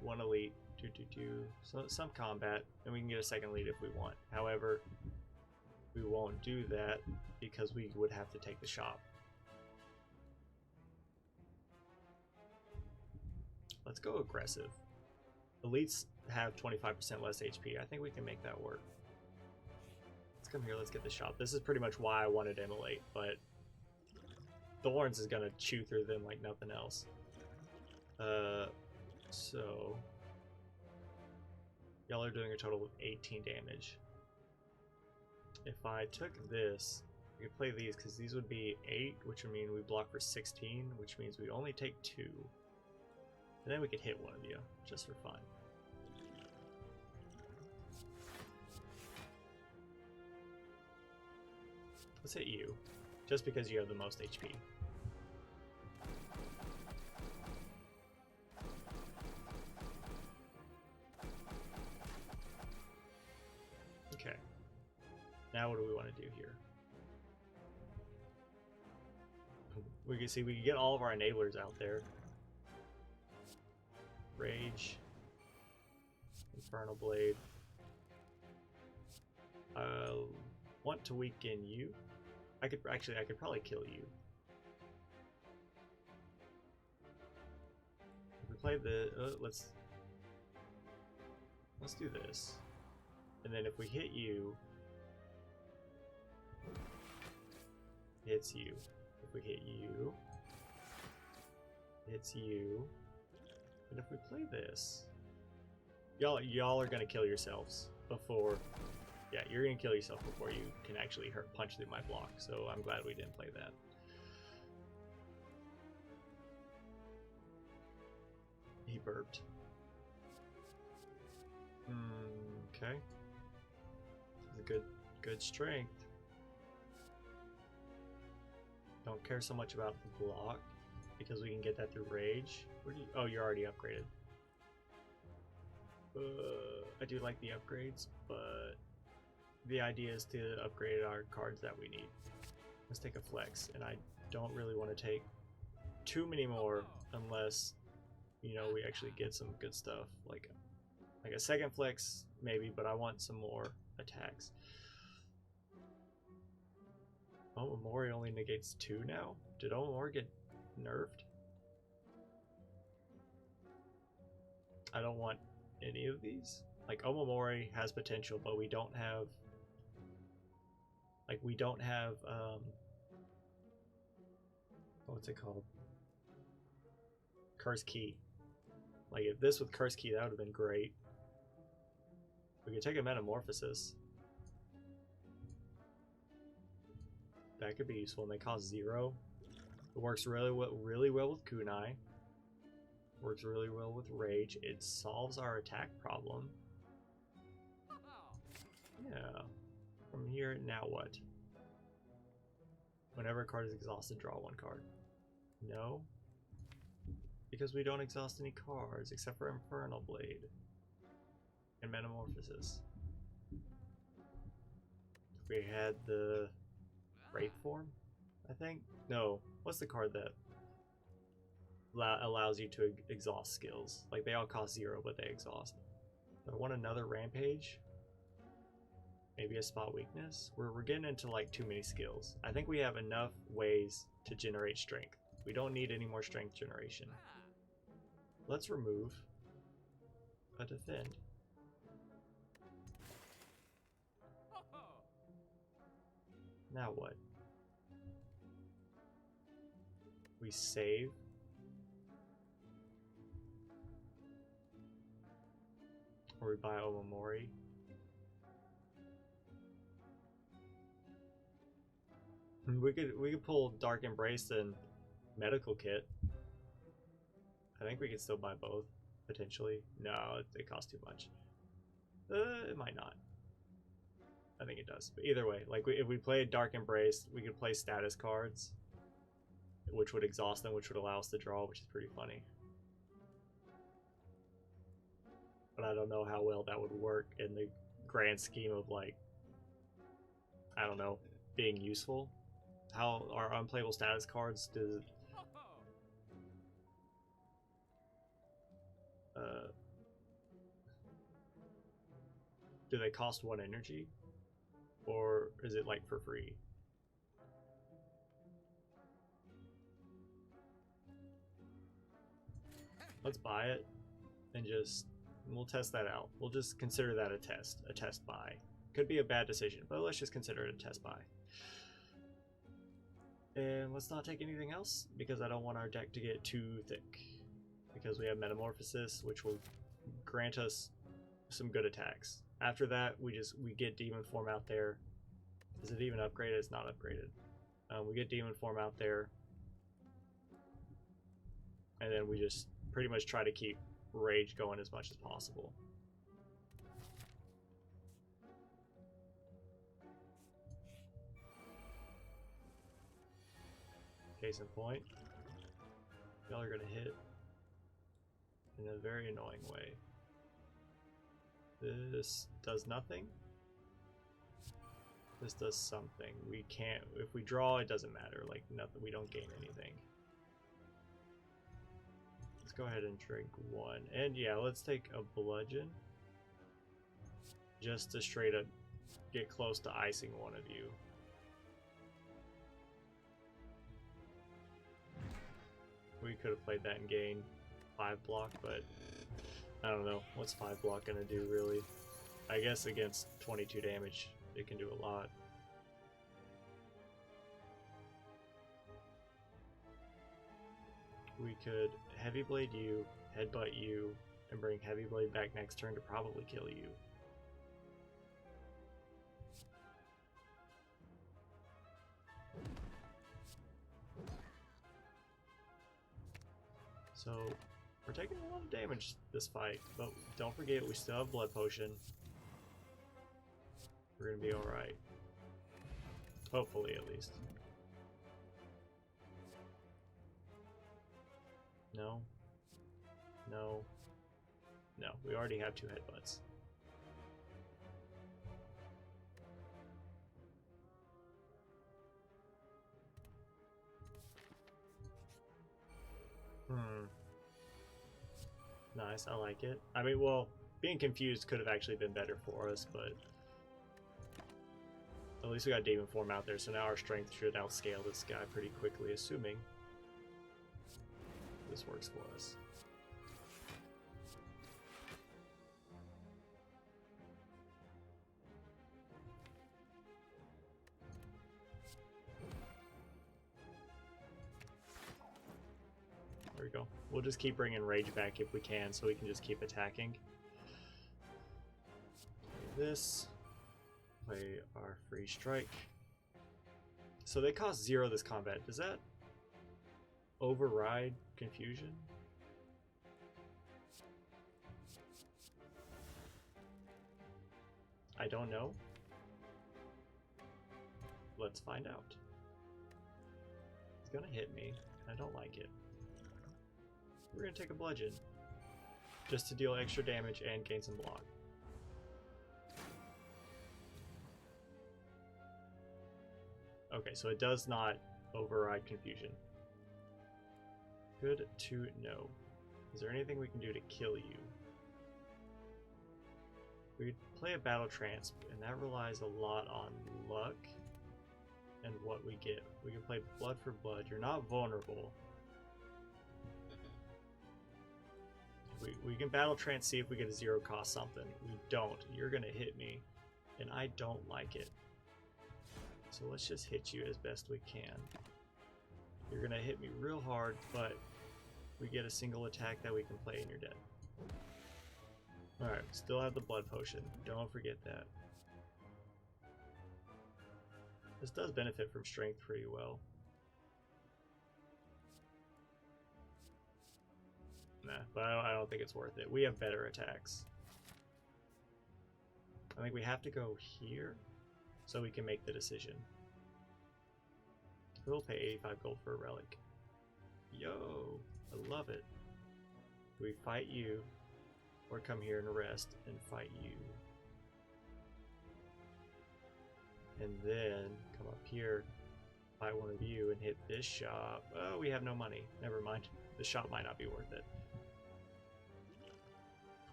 1 elite, 2, 2, 2, so some combat, and we can get a second elite if we want. However, we won't do that because we would have to take the shop. Let's go aggressive. Elites have 25% less HP. I think we can make that work. Let's come here, let's get the shop. This is pretty much why I wanted Immolate, but Thorns is gonna chew through them like nothing else. So y'all are doing a total of 18 damage. If I took this, we could play these because these would be 8, which would mean we block for 16, which means we only take 2. And then we could hit one of you, just for fun. Let's hit you, just because you have the most HP. Okay. Now what do we want to do here? We can see we can get all of our enablers out there. Rage, Infernal Blade. Want to weaken you. I could probably kill you. If we play the let's do this, and then if we hit you, it hits you. If we hit you, it hits you. And if we play this, y'all are gonna kill yourselves before. Yeah, you're gonna kill yourself before you can actually punch through my block. So I'm glad we didn't play that. He burped. Okay. Good strength. Don't care so much about the block because we can get that through rage. Oh, you're already upgraded. I do like the upgrades, but the idea is to upgrade our cards that we need. Let's take a flex, and I don't really want to take too many more unless, you know, we actually get some good stuff. Like a second flex, maybe, but I want some more attacks. Omamori only negates 2 now? Did Omamori get nerfed? I don't want any of these. Like, Omamori has potential, but we don't have... Like, we don't have, what's it called? Curse Key. Like, if this with Curse Key, that would have been great. We could take a Metamorphosis. that could be useful, and they cost 0. It works really well with kunai. Works really well with rage. It solves our attack problem. Yeah. From here, now what? Whenever a card is exhausted, draw 1 card. No. Because we don't exhaust any cards except for Infernal Blade and Metamorphosis. If we had the Wraith form, I think? No. What's the card that allows you to exhaust skills? Like, they all cost 0, but they exhaust. Do I want another Rampage? Maybe a Spot Weakness? We're getting into, like, too many skills. I think we have enough ways to generate strength. We don't need any more strength generation. Let's remove a Defend. Now what? We save. Or we buy Omamori. We could pull Dark Embrace and Medical Kit. I think we could still buy both, potentially. No, it costs too much. It might not. I think it does. But either way, like if we play Dark Embrace, we could play status cards, which would exhaust them, which would allow us to draw, which is pretty funny. But I don't know how well that would work in the grand scheme of, like, I don't know, being useful. How our unplayable status cards do they cost 1 energy? Or is it, like, for free? Let's buy it and we'll test that out. We'll just consider that a test buy. Could be a bad decision, but let's just consider it a test buy. And let's not take anything else, because I don't want our deck to get too thick. Because we have Metamorphosis, which will grant us some good attacks. After that, we get Demon Form out there. Is it even upgraded? It's not upgraded. We get Demon Form out there. And then we just pretty much try to keep Rage going as much as possible. Case in point, y'all are gonna hit in a very annoying way. This does nothing. This does something. We can't, if we draw, it doesn't matter. Like, nothing, we don't gain anything. Let's go ahead and drink 1. And yeah, let's take a Bludgeon. Just to straight up get close to icing one of you. We could have played that and gained 5 block, but I don't know. What's 5 block gonna do, really? I guess against 22 damage, it can do a lot. We could Heavy Blade you, Headbutt you, and bring Heavy Blade back next turn to probably kill you. So, we're taking a lot of damage this fight, but don't forget we still have Blood Potion. We're gonna be alright. Hopefully, at least. No. No. No, we already have 2 headbutts. Nice, I like it. I mean, well, being confused could have actually been better for us, but at least we got Demon Form out there, so now our strength should outscale this guy pretty quickly, assuming this works for us. There we go. We'll just keep bringing Rage back if we can, so we can just keep attacking. Play this. Play our Free Strike. So they cost 0 this combat. Does that override confusion? I don't know. Let's find out. It's gonna hit me. I don't like it. We're gonna take a bludgeon. Just to deal extra damage and gain some block. Okay, so it does not override confusion. Good to know. Is there anything we can do to kill you? We play a battle trance, and that relies a lot on luck and what we get. We can play blood for blood. You're not vulnerable. We can battle trance, see if we get a 0 cost something. We don't. You're gonna hit me, and I don't like it. So let's just hit you as best we can. You're gonna hit me real hard, but we get a single attack that we can play and you're dead. Alright, still have the blood potion. Don't forget that. This does benefit from strength pretty well. Nah, but I don't think it's worth it. We have better attacks. I think we have to go here so we can make the decision. We'll pay 85 gold for a relic. Yo, I love it. Do we fight you or come here and rest and fight you? And then come up here, fight one of you and hit this shop. Oh, we have no money. Never mind. The shop might not be worth it.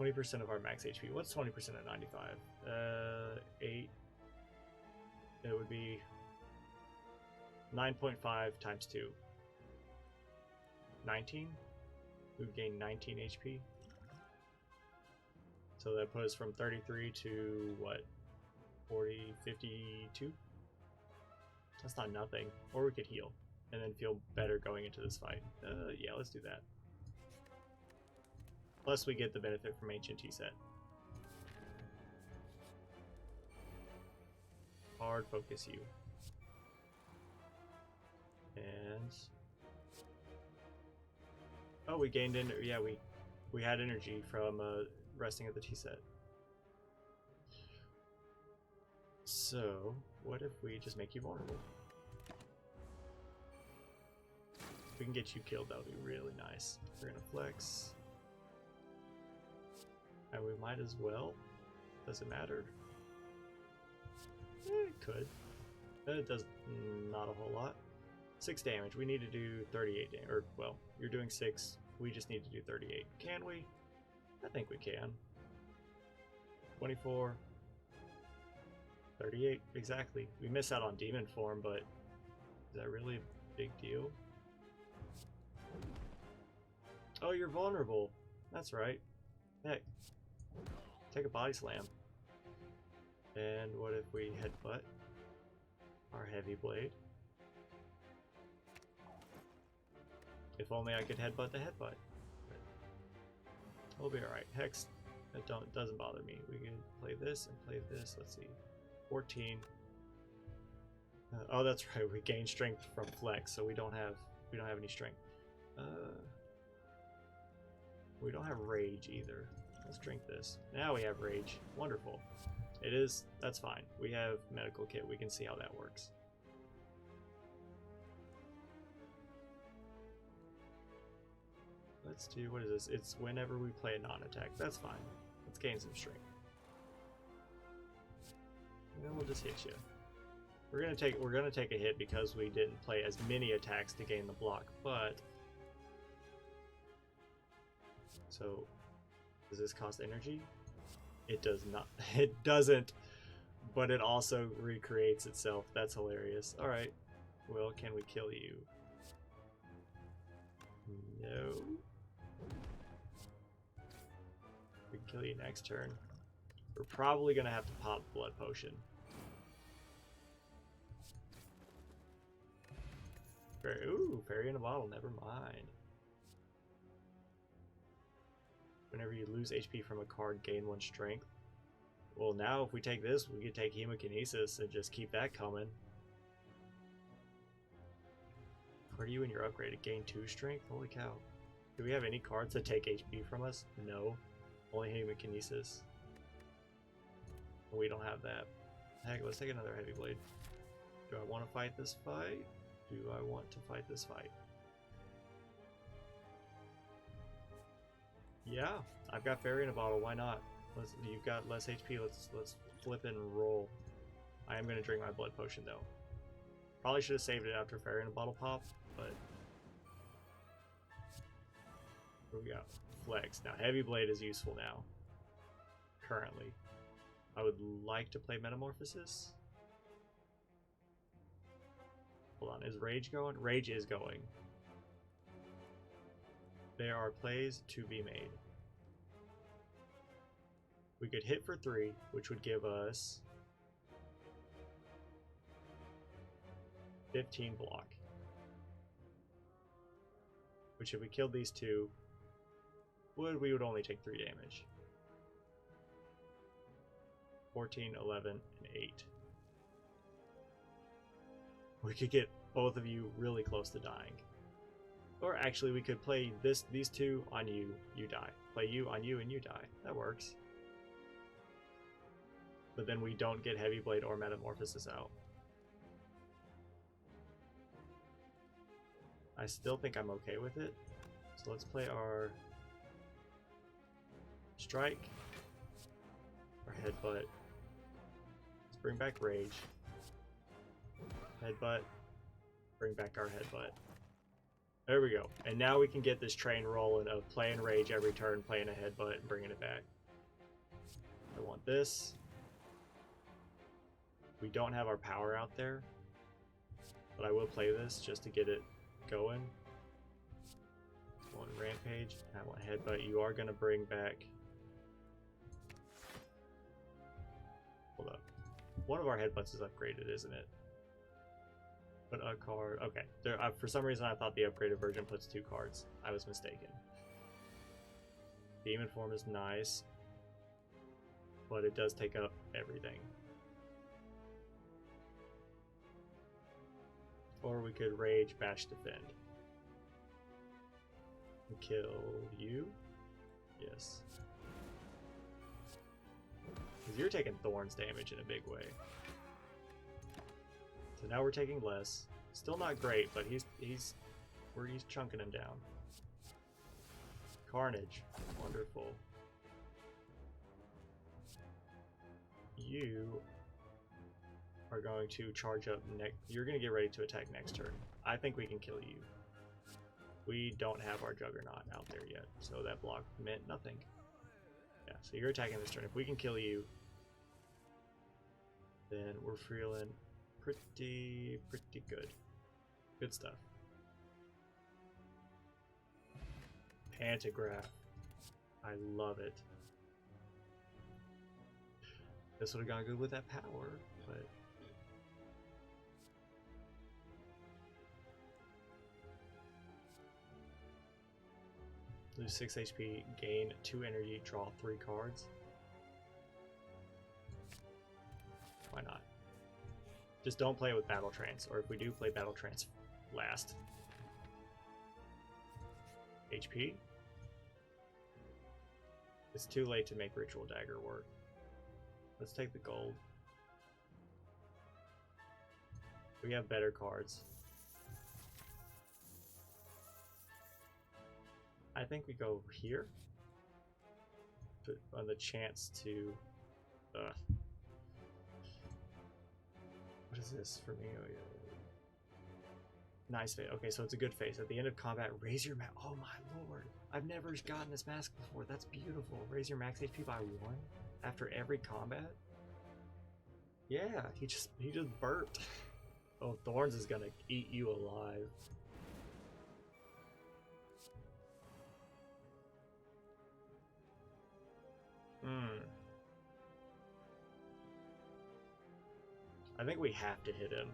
20% of our max HP. What's 20% at 95? 8. It would be 9.5 times 2. 19? We would gain 19 HP. So that puts us from 33 to what? 40, 52? That's not nothing. Or we could heal and then feel better going into this fight. Yeah, let's do that. Plus we get the benefit from Ancient T-Set. Hard focus you. And... oh, we gained yeah, we had energy from resting at the T-Set. So, what if we just make you vulnerable? If we can get you killed, that would be really nice. We're gonna flex. And we might as well. Does it matter? It could. It does not a whole lot. 6 damage. We need to do 38 damage. Or, well, you're doing 6. We just need to do 38. Can we? I think we can. 24. 38. Exactly. We miss out on demon form, but is that really a big deal? Oh, you're vulnerable. That's right. Heck. Take a body slam. And what if we headbutt our heavy blade? If only I could headbutt the headbutt. But we'll be alright. Hex, that doesn't bother me. We can play this and play this. Let's see. 14. Oh, that's right. We gain strength from flex, so we don't have any strength. We don't have rage either. Let's drink this. Now we have rage. Wonderful. It is. That's fine. We have medical kit. We can see how that works. Let's do, what is this? It's whenever we play a non-attack. That's fine. Let's gain some strength. And then we'll just hit you. We're gonna take a hit because we didn't play as many attacks to gain the block, but so does this cost energy? It does not. It doesn't, but it also recreates itself. That's hilarious. Alright. Well, can we kill you? No. We can kill you next turn. We're probably gonna have to pop blood potion. Ooh, fairy in a bottle, never mind. Whenever you lose HP from a card, gain 1 strength. Well, now if we take this, we can take hemokinesis and just keep that coming. Where do you and your upgraded? Gain 2 strength? Holy cow. Do we have any cards that take HP from us? No. Only Hemikinesis. We don't have that. Heck, let's take another Heavy Blade. Do I want to fight this fight? Do I want to fight this fight? Yeah, I've got Fairy in a bottle. Why not? You've got less HP. Let's flip and roll. I am gonna drink my blood potion though. Probably should have saved it after Fairy in a bottle pop, but what we got? Flex. Now Heavy Blade is useful now. Currently, I would like to play Metamorphosis. Hold on, is Rage going? Rage is going. There are plays to be made. We could hit for 3, which would give us 15 block. Which if we killed these 2, we would only take 3 damage. 14, 11, and 8. We could get both of you really close to dying. Or actually, we could play these 2 on you, you die. Play you on you, and you die. That works. But then we don't get Heavy Blade or Metamorphosis out. I still think I'm okay with it. So let's play our Strike, our Headbutt. Let's bring back Rage. Headbutt. Bring back our Headbutt. There we go. And now we can get this train rolling of playing Rage every turn, playing a Headbutt, and bringing it back. I want this. We don't have our power out there, but I will play this just to get it going. One Rampage. I want Headbutt. You are going to bring back... Hold up. One of our Headbutts is upgraded, isn't it? Put a card. Okay. There, for some reason, I thought the upgraded version puts 2 cards. I was mistaken. Demon form is nice, but it does take up everything. Or we could Rage, Bash, Defend. And kill you? Yes. Because you're taking Thorns damage in a big way. So now we're taking less. Still not great, but he's chunking him down. Carnage. Wonderful. You are going to charge up next. You're going to get ready to attack next turn. I think we can kill you. We don't have our Juggernaut out there yet, so that block meant nothing. Yeah, so you're attacking this turn. If we can kill you, then we're feeling pretty good. Good stuff. Pantograph. I love it. This would have gone good with that power, but... Lose 6 HP, gain 2 energy, draw 3 cards. Why not? Just don't play it with Battle Trance, or if we do play Battle Trance last. HP. It's too late to make Ritual Dagger work. Let's take the gold. We have better cards. I think we go here on the chance to. What is this for me? Oh, yeah. Nice face. Okay, so it's a good face. At the end of combat, raise your max. Oh my lord! I've never gotten this mask before. That's beautiful. Raise your max HP by 1 after every combat. Yeah, he just burped. Oh, Thorns is gonna eat you alive. I think we have to hit him.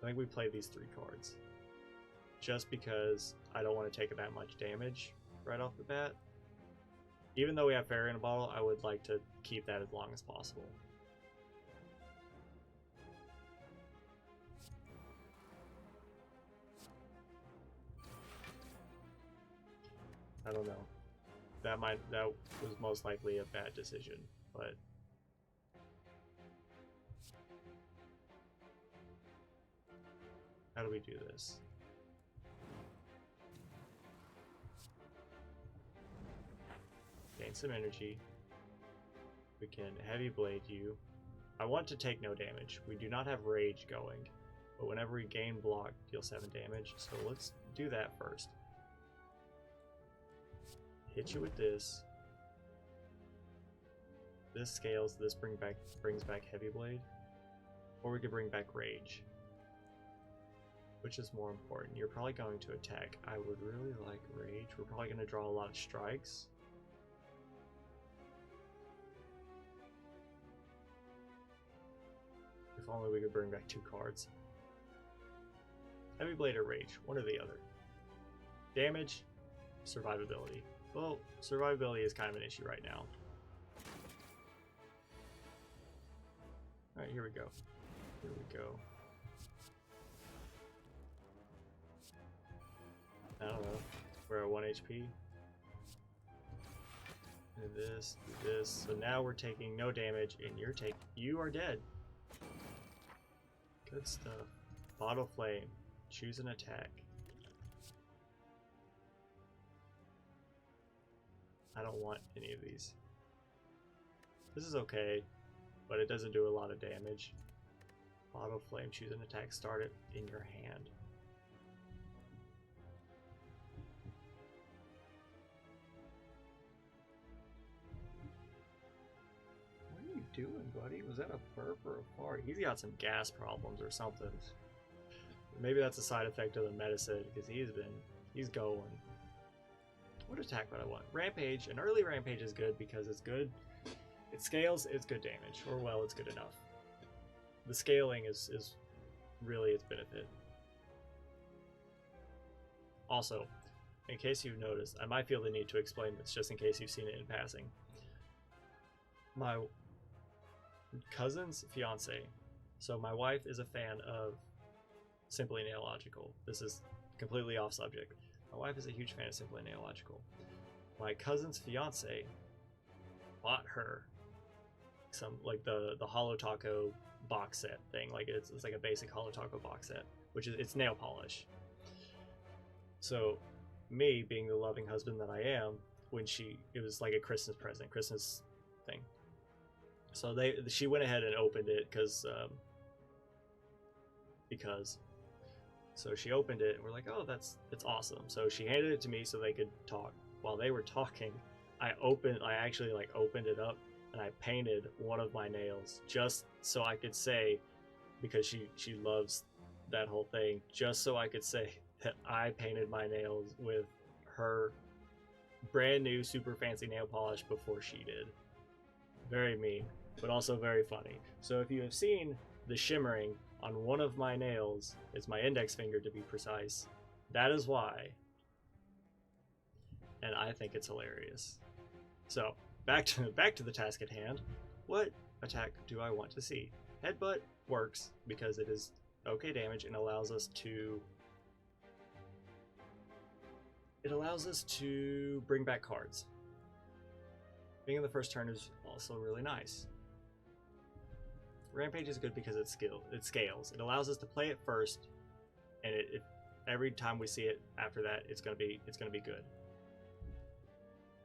I think we play these 3 cards. Just because I don't want to take that much damage right off the bat. Even though we have Fairy in a bottle, I would like to keep that as long as possible. I don't know. That was most likely a bad decision, but how do we do this? Gain some energy. We can heavy blade you. I want to take no damage. We do not have rage going, but whenever we gain block, deal 7 damage. So let's do that first. Hit you with this. This scales. This brings back heavy blade, or we could bring back rage. Which is more important? You're probably going to attack. I would really like rage. We're probably going to draw a lot of strikes. If only we could bring back 2 cards. Heavy blade or rage, one or the other. Damage, survivability. Well, survivability is kind of an issue right now. Alright, here we go. Here we go. I don't know. We're at 1 HP. Do this, do this. So now we're taking no damage, and you are dead. Good stuff. Bottle flame. Choose an attack. I don't want any of these. This is okay, but it doesn't do a lot of damage. Bottle flame. Choose an attack. Start it in your hand. Doing, buddy? Was that a burp or a fart? He's got some gas problems or something. Maybe that's a side effect of the medicine, because he's going. What attack would I want? Rampage. An early rampage is good because it's good. It scales, it's good damage. Or well, it's good enough. The scaling is really its benefit. Also, in case you've noticed, I might feel the need to explain this just in case you've seen it in passing. My cousin's fiance. So my wife is a fan of Simply Nailogical. This is completely off subject. My wife is a huge fan of Simply Nailogical. My cousin's fiance bought her some, like, the Holo Taco box set thing. Like it's like a basic Holo Taco box set, which is it's nail polish. So me, being the loving husband that I am, it was like a Christmas present, Christmas thing. So she went ahead and opened it because so she opened it and we're like, oh, it's awesome. So she handed it to me so they could talk. While they were talking, I actually opened it up and I painted one of my nails just so I could say, because she loves that whole thing, just so I could say that I painted my nails with her brand new super fancy nail polish before she did. Very mean, but also very funny. So if you have seen the shimmering on one of my nails, it's my index finger to be precise, that is why. And I think it's hilarious. So back to the task at hand. What attack do I want to see? Headbutt works because it is okay damage and allows us to bring back cards. Being in the first turn is also really nice. Rampage is good because it scales. It allows us to play it first, and every time we see it after that, it's gonna be good.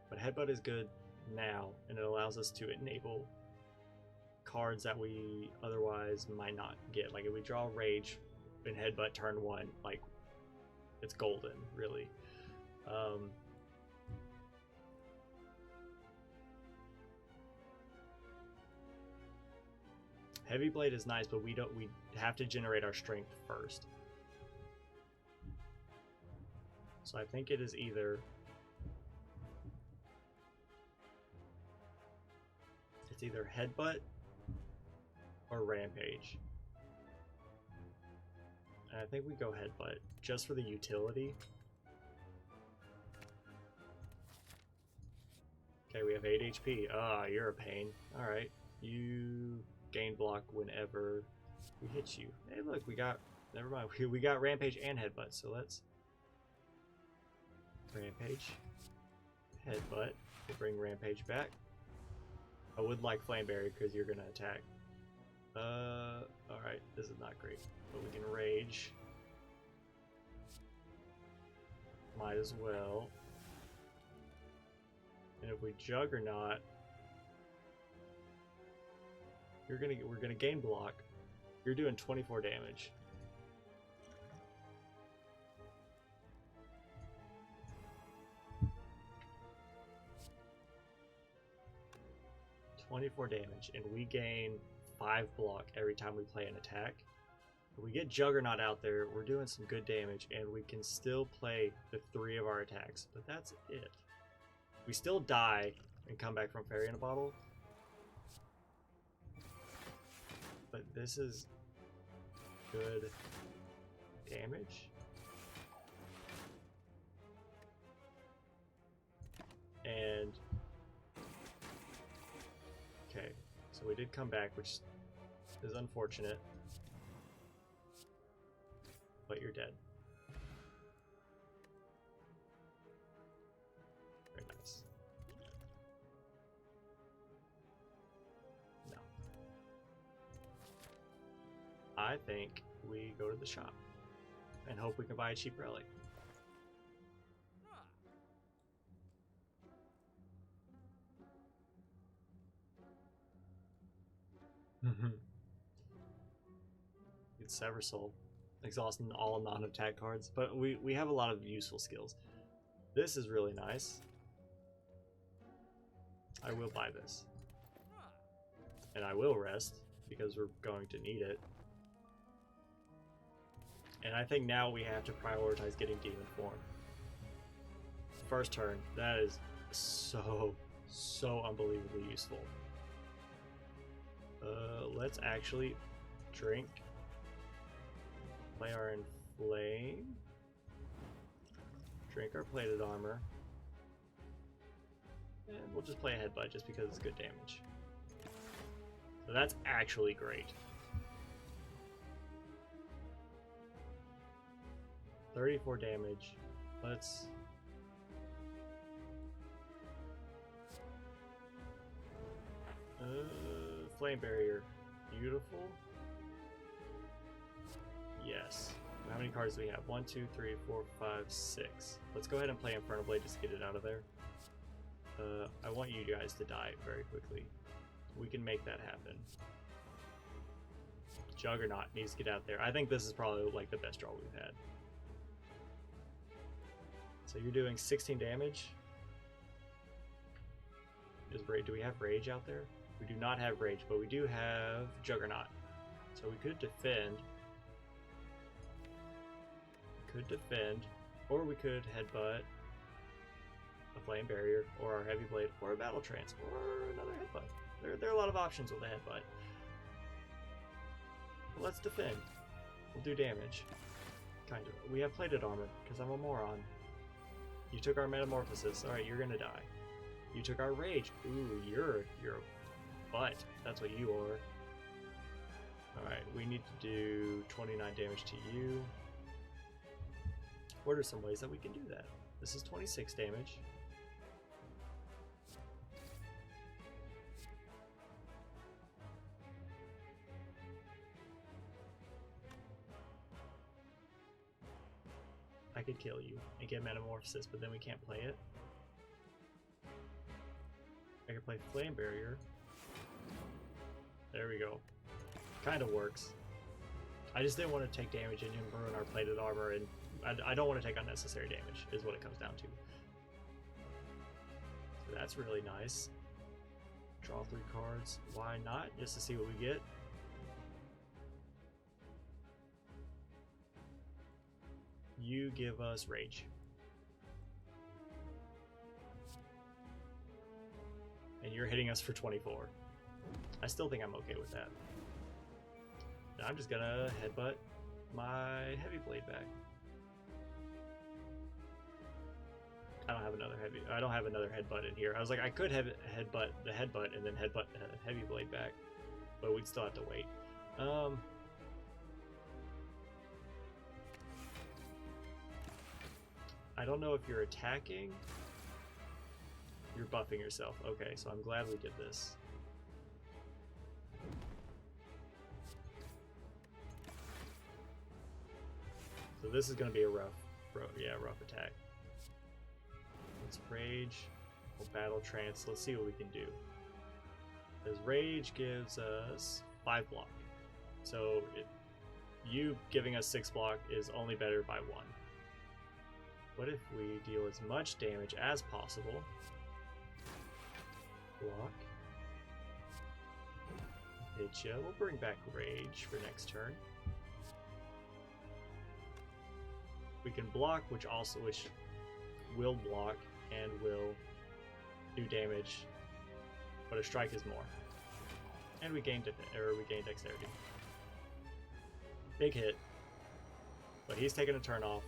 But Headbutt is good now, and it allows us to enable cards that we otherwise might not get. Like if we draw Rage in Headbutt turn 1, like it's golden, really. Heavy Blade is nice, but we have to generate our strength first. So I think it is either Headbutt or Rampage. And I think we go Headbutt just for the utility. Okay, we have 8 HP. Ah, you're a pain. Alright, you gain block whenever we hit you. Hey, look, never mind. We got Rampage and Headbutt, so let's Rampage. Headbutt to bring Rampage back. I would like Flame Barrier because you're gonna attack. Alright, this is not great. But we can Rage. Might as well. And if we Juggernaut, we're gonna gain block. You're doing 24 damage. Damage, and we gain 5 block every time we play an attack. If we get Juggernaut out there, we're doing some good damage, and we can still play the 3 of our attacks, but that's it. We still die and come back from Fairy in a Bottle, but this is good damage. And okay, so we did come back, which is unfortunate, but you're dead. Very nice. No. I think we go to the shop and hope we can buy a cheap relic. It's Sever Soul, exhausting all non-attack cards, but we have a lot of useful skills. This is really nice. I will buy this. And I will rest, because we're going to need it. And I think now we have to prioritize getting Demon Form. First turn, that is so unbelievably useful. Let's actually drink. Play our Inflame. Drink our Plated Armor. And we'll just play a Headbutt just because it's good damage. So that's actually great. 34 damage. Let's... Flame Barrier. Beautiful. Yes. How many cards do we have? 1, 2, 3, 4, 5, 6. Let's go ahead and play Infernal Blade just to get it out of there. I want you guys to die very quickly. We can make that happen. Juggernaut needs to get out there. I think this is probably like the best draw we've had. So you're doing 16 damage. Do we have Rage out there? We do not have Rage, but we do have Juggernaut. So we could defend. Or we could Headbutt, a Flame Barrier, or our Heavy Blade, or a Battle Trance, or another Headbutt. There are a lot of options with a Headbutt. But let's defend. We'll do damage. Kind of. We have Plated Armor, because I'm a moron. You took our Metamorphosis. Alright, you're gonna die. You took our Rage. Ooh, you're a butt. That's what you are. Alright, we need to do 29 damage to you. What are some ways that we can do that? This is 26 damage. I could kill you and get Metamorphosis, but then we can't play it. I could play Flame Barrier. There we go. Kind of works. I just didn't want to take damage and ruin our Plated Armor, and I don't want to take unnecessary damage, is what it comes down to. So that's really nice. Draw 3 cards. Why not? Just to see what we get. You give us Rage. And you're hitting us for 24. I still think I'm okay with that. Now I'm just gonna Headbutt my Heavy Blade back. I don't have another Headbutt in here. I was like, I could have Headbutt the Headbutt and then Headbutt the Heavy Blade back, but we'd still have to wait. I don't know if you're attacking You're buffing yourself. Okay, so I'm glad we did this. So this is going to be a rough attack. Let's rage. We'll battle trance. Let's see what we can do. Because rage gives us 5 block. So you giving us 6 block is only better by 1. What if we deal as much damage as possible? Block. Hit ya. We'll bring back rage for next turn. We can block, which will block and will do damage, but a strike is more. And we gain dexterity. Big hit, but he's taking a turn off,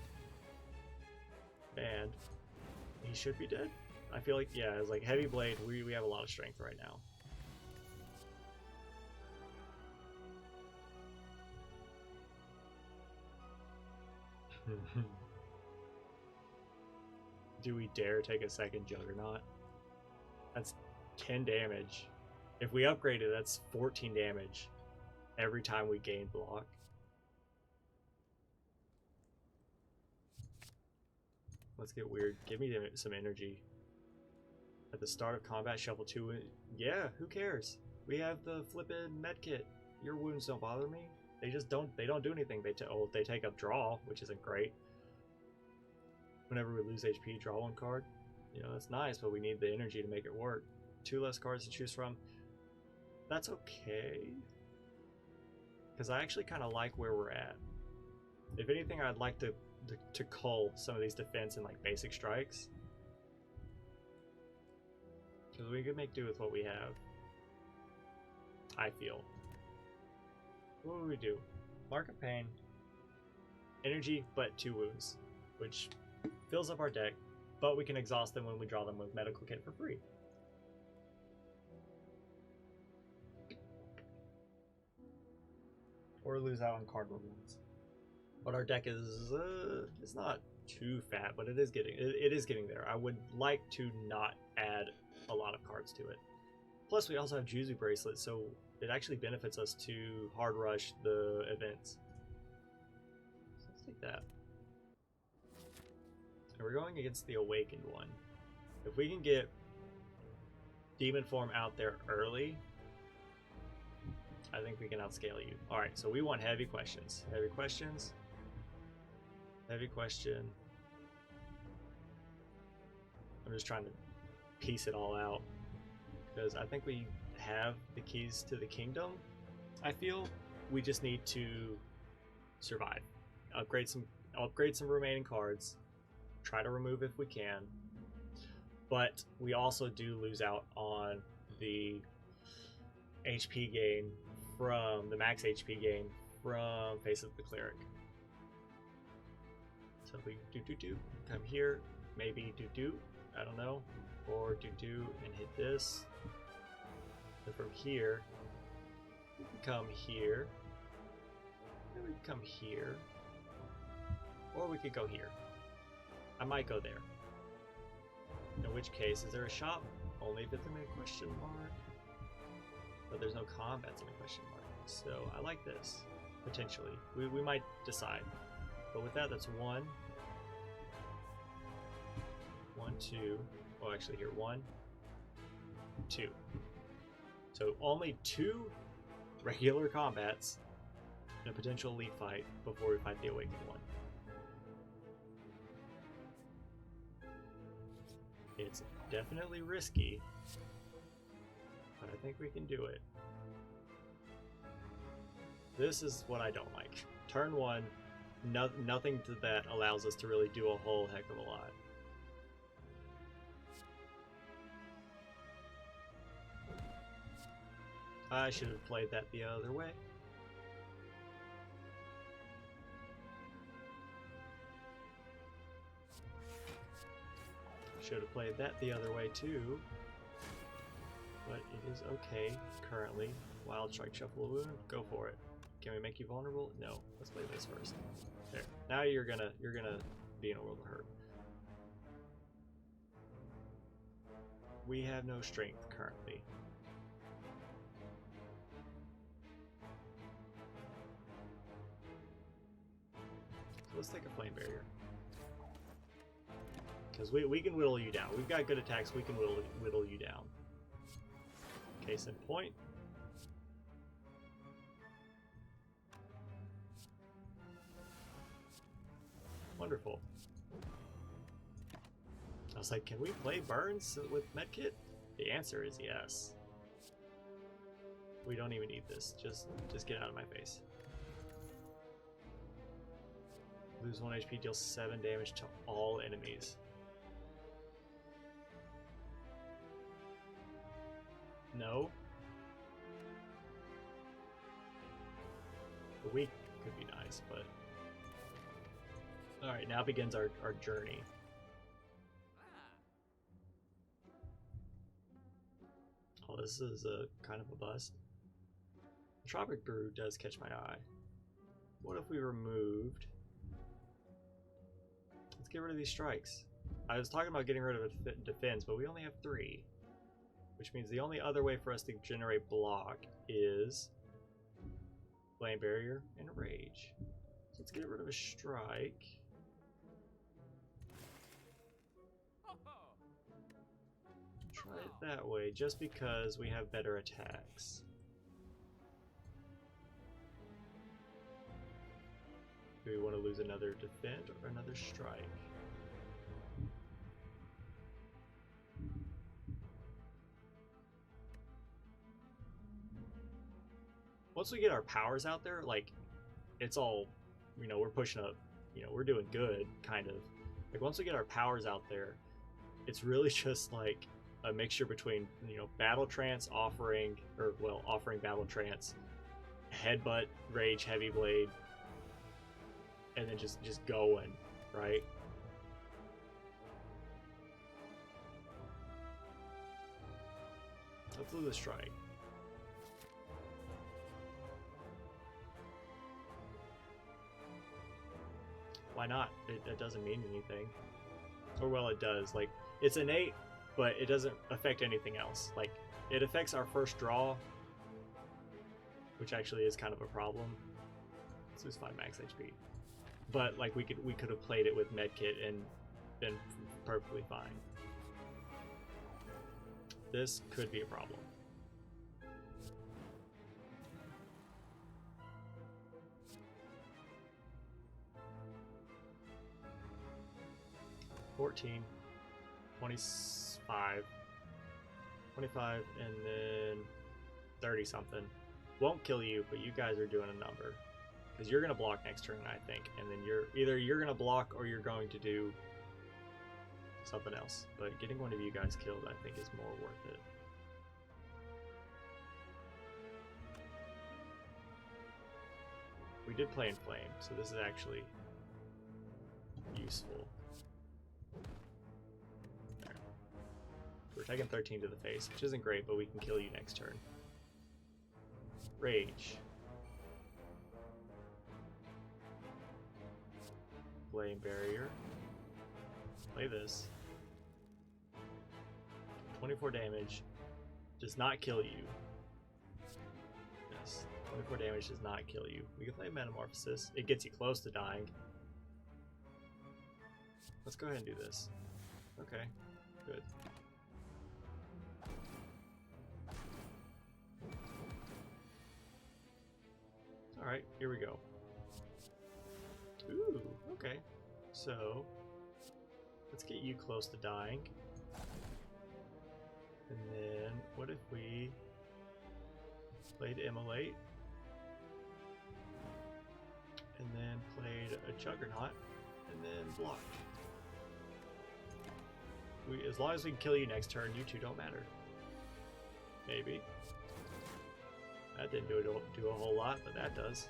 and he should be dead. I feel like, yeah, it's like heavy blade. We have a lot of strength right now. Do we dare take a second Juggernaut? That's 10 damage. If we upgrade it, that's 14 damage every time we gain block. Let's get weird. Give me some energy. At the start of combat, shuffle 2. Yeah, who cares? We have the flippin' medkit. Your wounds don't bother me. They just don't. They don't do anything. They take up draw, which isn't great. Whenever we lose HP, draw 1 card. You know, that's nice, but we need the energy to make it work. 2 less cards to choose from. That's okay. Because I actually kind of like where we're at. If anything, I'd like to cull some of these defense and like basic strikes. Because we could make do with what we have. I feel. What would we do? Mark of Pain. Energy, but 2 wounds. Which fills up our deck, but we can exhaust them when we draw them with Medical Kit for free. Or lose out on card rewards. But our deck is it's not too fat, but it is getting there. I would like to not add a lot of cards to it. Plus, we also have Juzu Bracelet, so it actually benefits us to hard rush the events. So let's take that. And we're going against the Awakened one. If we can get Demon Form out there early, I think we can outscale you. Alright, so we want heavy questions. Heavy questions. Heavy question. I'm just trying to piece it all out. Because I think we have the keys to the kingdom. I feel we just need to survive. Upgrade some remaining cards. Try to remove if we can. But we also do lose out on the HP gain from the max HP gain from Face of the Cleric. So if we do come here, maybe do I don't know, or do and hit this. And from here, we can come here, and we can come here, or we could go here. I might go there. In which case, is there a shop? Only if it's in a question mark. But there's no combats in a question mark. So I like this. Potentially. We might decide. But with that, that's 1. 1, 2. Oh, actually here. 1, 2. So only 2 regular combats and a potential elite fight before we fight the Awakened one. It's definitely risky, but I think we can do it. This is what I don't like. Turn 1, nothing to that allows us to really do a whole heck of a lot. I should have played that the other way. Should have played that the other way too, but it is okay currently. Wild Strike, Shuffle a Wound, go for it. Can we make you vulnerable? No. Let's play this first. There. Now you're gonna be in a world of hurt. We have no strength currently. So let's take a flame barrier. Because we can whittle you down. We've got good attacks, we can whittle you down. Case in point. Wonderful. I was like, can we play burns with medkit? The answer is yes. We don't even need this. Just get out of my face. Lose 1 HP, deal 7 damage to all enemies. No. The weak could be nice, but... Alright, now begins our journey. Oh, this is a kind of a bust. The Tropic Brew does catch my eye. What if we removed... Let's get rid of these strikes. I was talking about getting rid of a defense, but we only have 3. Which means the only other way for us to generate block is Flame Barrier and Rage. So let's get rid of a strike. Try it that way, just because we have better attacks. Do we want to lose another defend or another strike? Once we get our powers out there, like, it's all, you know, we're pushing up, you know, we're doing good, kind of. Like, once we get our powers out there, it's really just like a mixture between, you know, battle trance offering battle trance, headbutt, rage, heavy blade, and then just going, right? Let's do the strike. Why not? It doesn't mean anything. Or well, it does. Like, it's innate, but it doesn't affect anything else. Like, it affects our first draw, which actually is kind of a problem. Let's lose 5 max HP. But like, we could have played it with medkit and been perfectly fine. This could be a problem. $14, 25, 25, and then 30 something. Won't kill you, but you guys are doing a number. Because you're going to block next turn, I think. And then either you're going to block or you're going to do something else. But getting one of you guys killed, I think, is more worth it. We did play in Flame, so this is actually useful. There. We're taking 13 to the face, which isn't great, but we can kill you next turn. Rage. Flame Barrier. Play this. 24 damage. Does not kill you. Yes. 24 damage does not kill you. We can play Metamorphosis. It gets you close to dying. Let's go ahead and do this. Okay. Good. Alright, here we go. Ooh, okay. So, let's get you close to dying. And then, what if we played Immolate? And then played a Juggernaut, and then blocked. As long as we can kill you next turn, you two don't matter. Maybe. That didn't do a whole lot, but that does.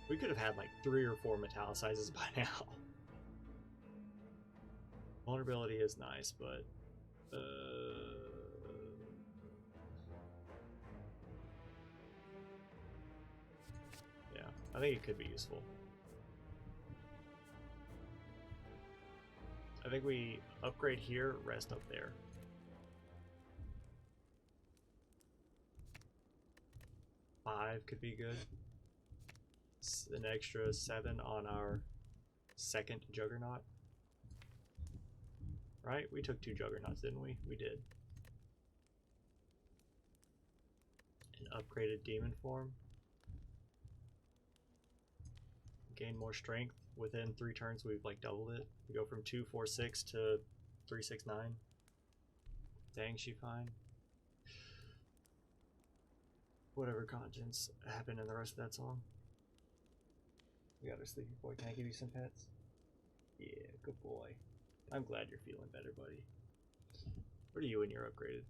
We could have had like 3 or 4 Metallicizes by now. Vulnerability is nice, but yeah, I think it could be useful. I think we upgrade here, rest up there. Five could be good. An extra 7 on our second Juggernaut. Right? We took 2 Juggernauts, didn't we? We did. An upgraded Demon form. Gain more strength. Within 3 turns, we've like doubled it. We go from 246 to 369. Dang, she fine. Whatever conscience happened in the rest of that song. We got our sleepy boy. Can I give you some pets? Yeah, good boy. I'm glad you're feeling better, buddy. What are you when you're upgraded?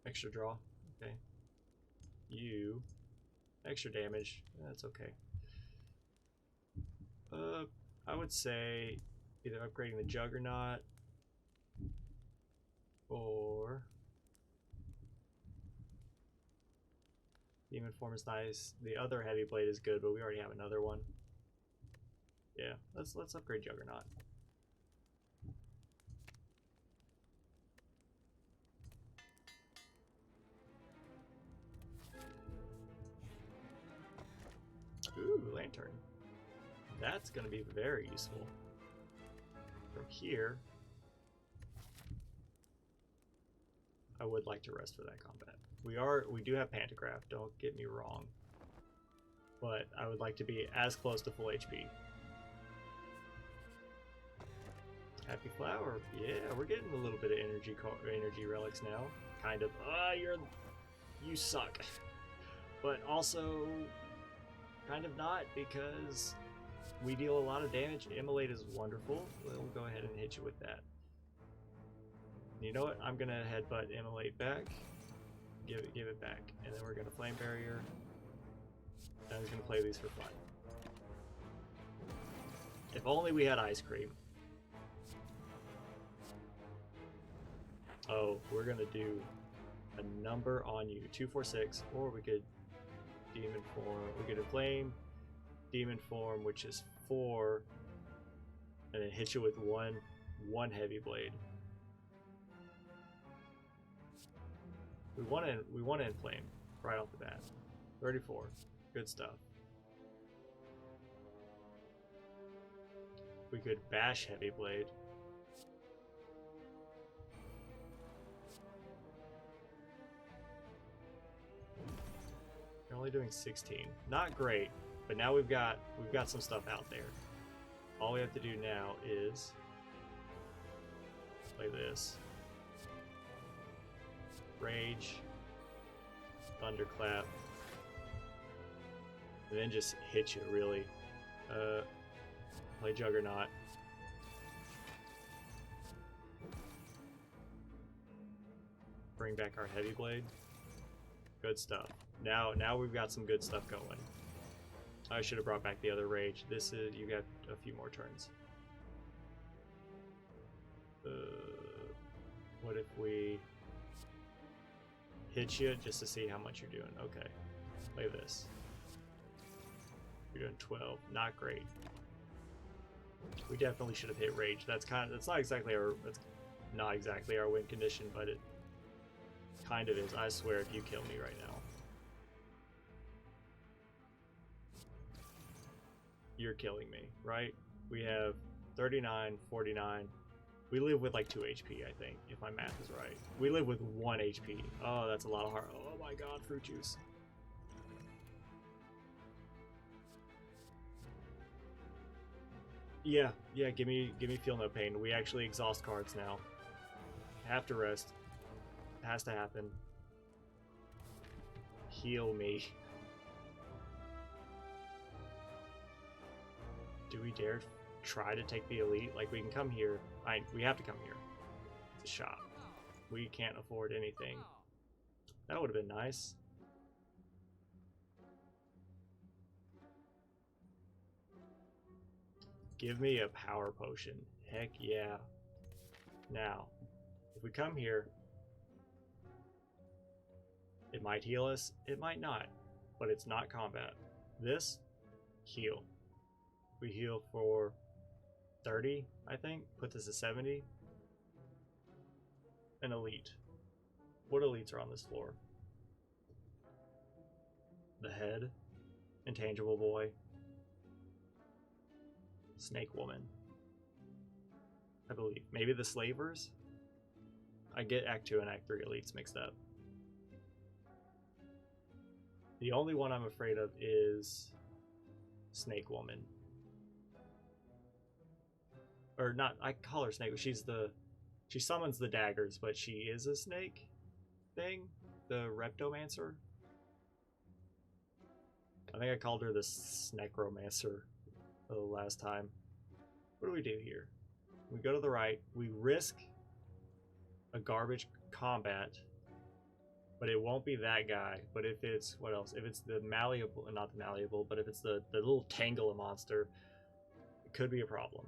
Extra draw? Okay. You. Extra damage. That's okay. I would say either upgrading the Juggernaut or Demon form is nice. The other heavy blade is good, but we already have another one. Yeah, let's upgrade Juggernaut. Ooh, lantern. That's gonna be very useful. From here, I would like to rest for that combat. We do have Pantograph, don't get me wrong. But I would like to be as close to full HP. Happy Flower, yeah, we're getting a little bit of energy relics now. Kind of. You suck. But also, kind of not, because we deal a lot of damage. Immolate is wonderful. We'll go ahead and hit you with that. You know what? I'm gonna headbutt Immolate back. Give it back, and then we're gonna Flame Barrier. And I'm just gonna play these for fun. If only we had Ice Cream. Oh, we're gonna do a number on you, 246, or we could Demon form. We could Inflame, Demon form, which is 4, and then hit you with one heavy blade. We want to Inflame right off the bat. 34, good stuff. We could bash heavy blade. We're only doing 16. Not great, but now we've got some stuff out there. All we have to do now is play this. Rage, Thunderclap, and then just hit you, really. Play Juggernaut. Bring back our Heavy Blade. Good stuff. Now we've got some good stuff going. I should have brought back the other Rage. This is, you got a few more turns. What if we hit you just to see how much you're doing? Okay, play this. You're doing 12. Not great. We definitely should have hit Rage. That's not exactly our win condition, but it kind of is. I swear, if you kill me right now, you're killing me, right? We have 39, 49. We live with like 2 HP, I think, if my math is right. We live with 1 HP. Oh, that's a lot of heart. Oh my god, fruit juice. Yeah, give me Feel No Pain. We actually exhaust cards now. Have to rest. Has to happen. Heal me. Do we dare try to take the elite? Like, we can come here. We have to come here. It's a shop. We can't afford anything. That would have been nice. Give me a power potion. Heck yeah. Now, if we come here, it might heal us, it might not, but it's not combat. This, heal. We heal for 30, I think. Put this at 70. An elite. What elites are on this floor? The Head, Intangible Boy, Snake Woman, I believe. Maybe the Slavers? I get Act 2 and Act 3 elites mixed up. The only one I'm afraid of is Snake Woman. Or not, I call her Snake. She summons the daggers, but she is a snake thing. The Reptomancer. I think I called her the Snecromancer the last time. What do we do here? We go to the right. We risk a garbage combat, but it won't be that guy. But if it's, what else? If it's the malleable, not the malleable, but if it's the little Tangela monster, it could be a problem.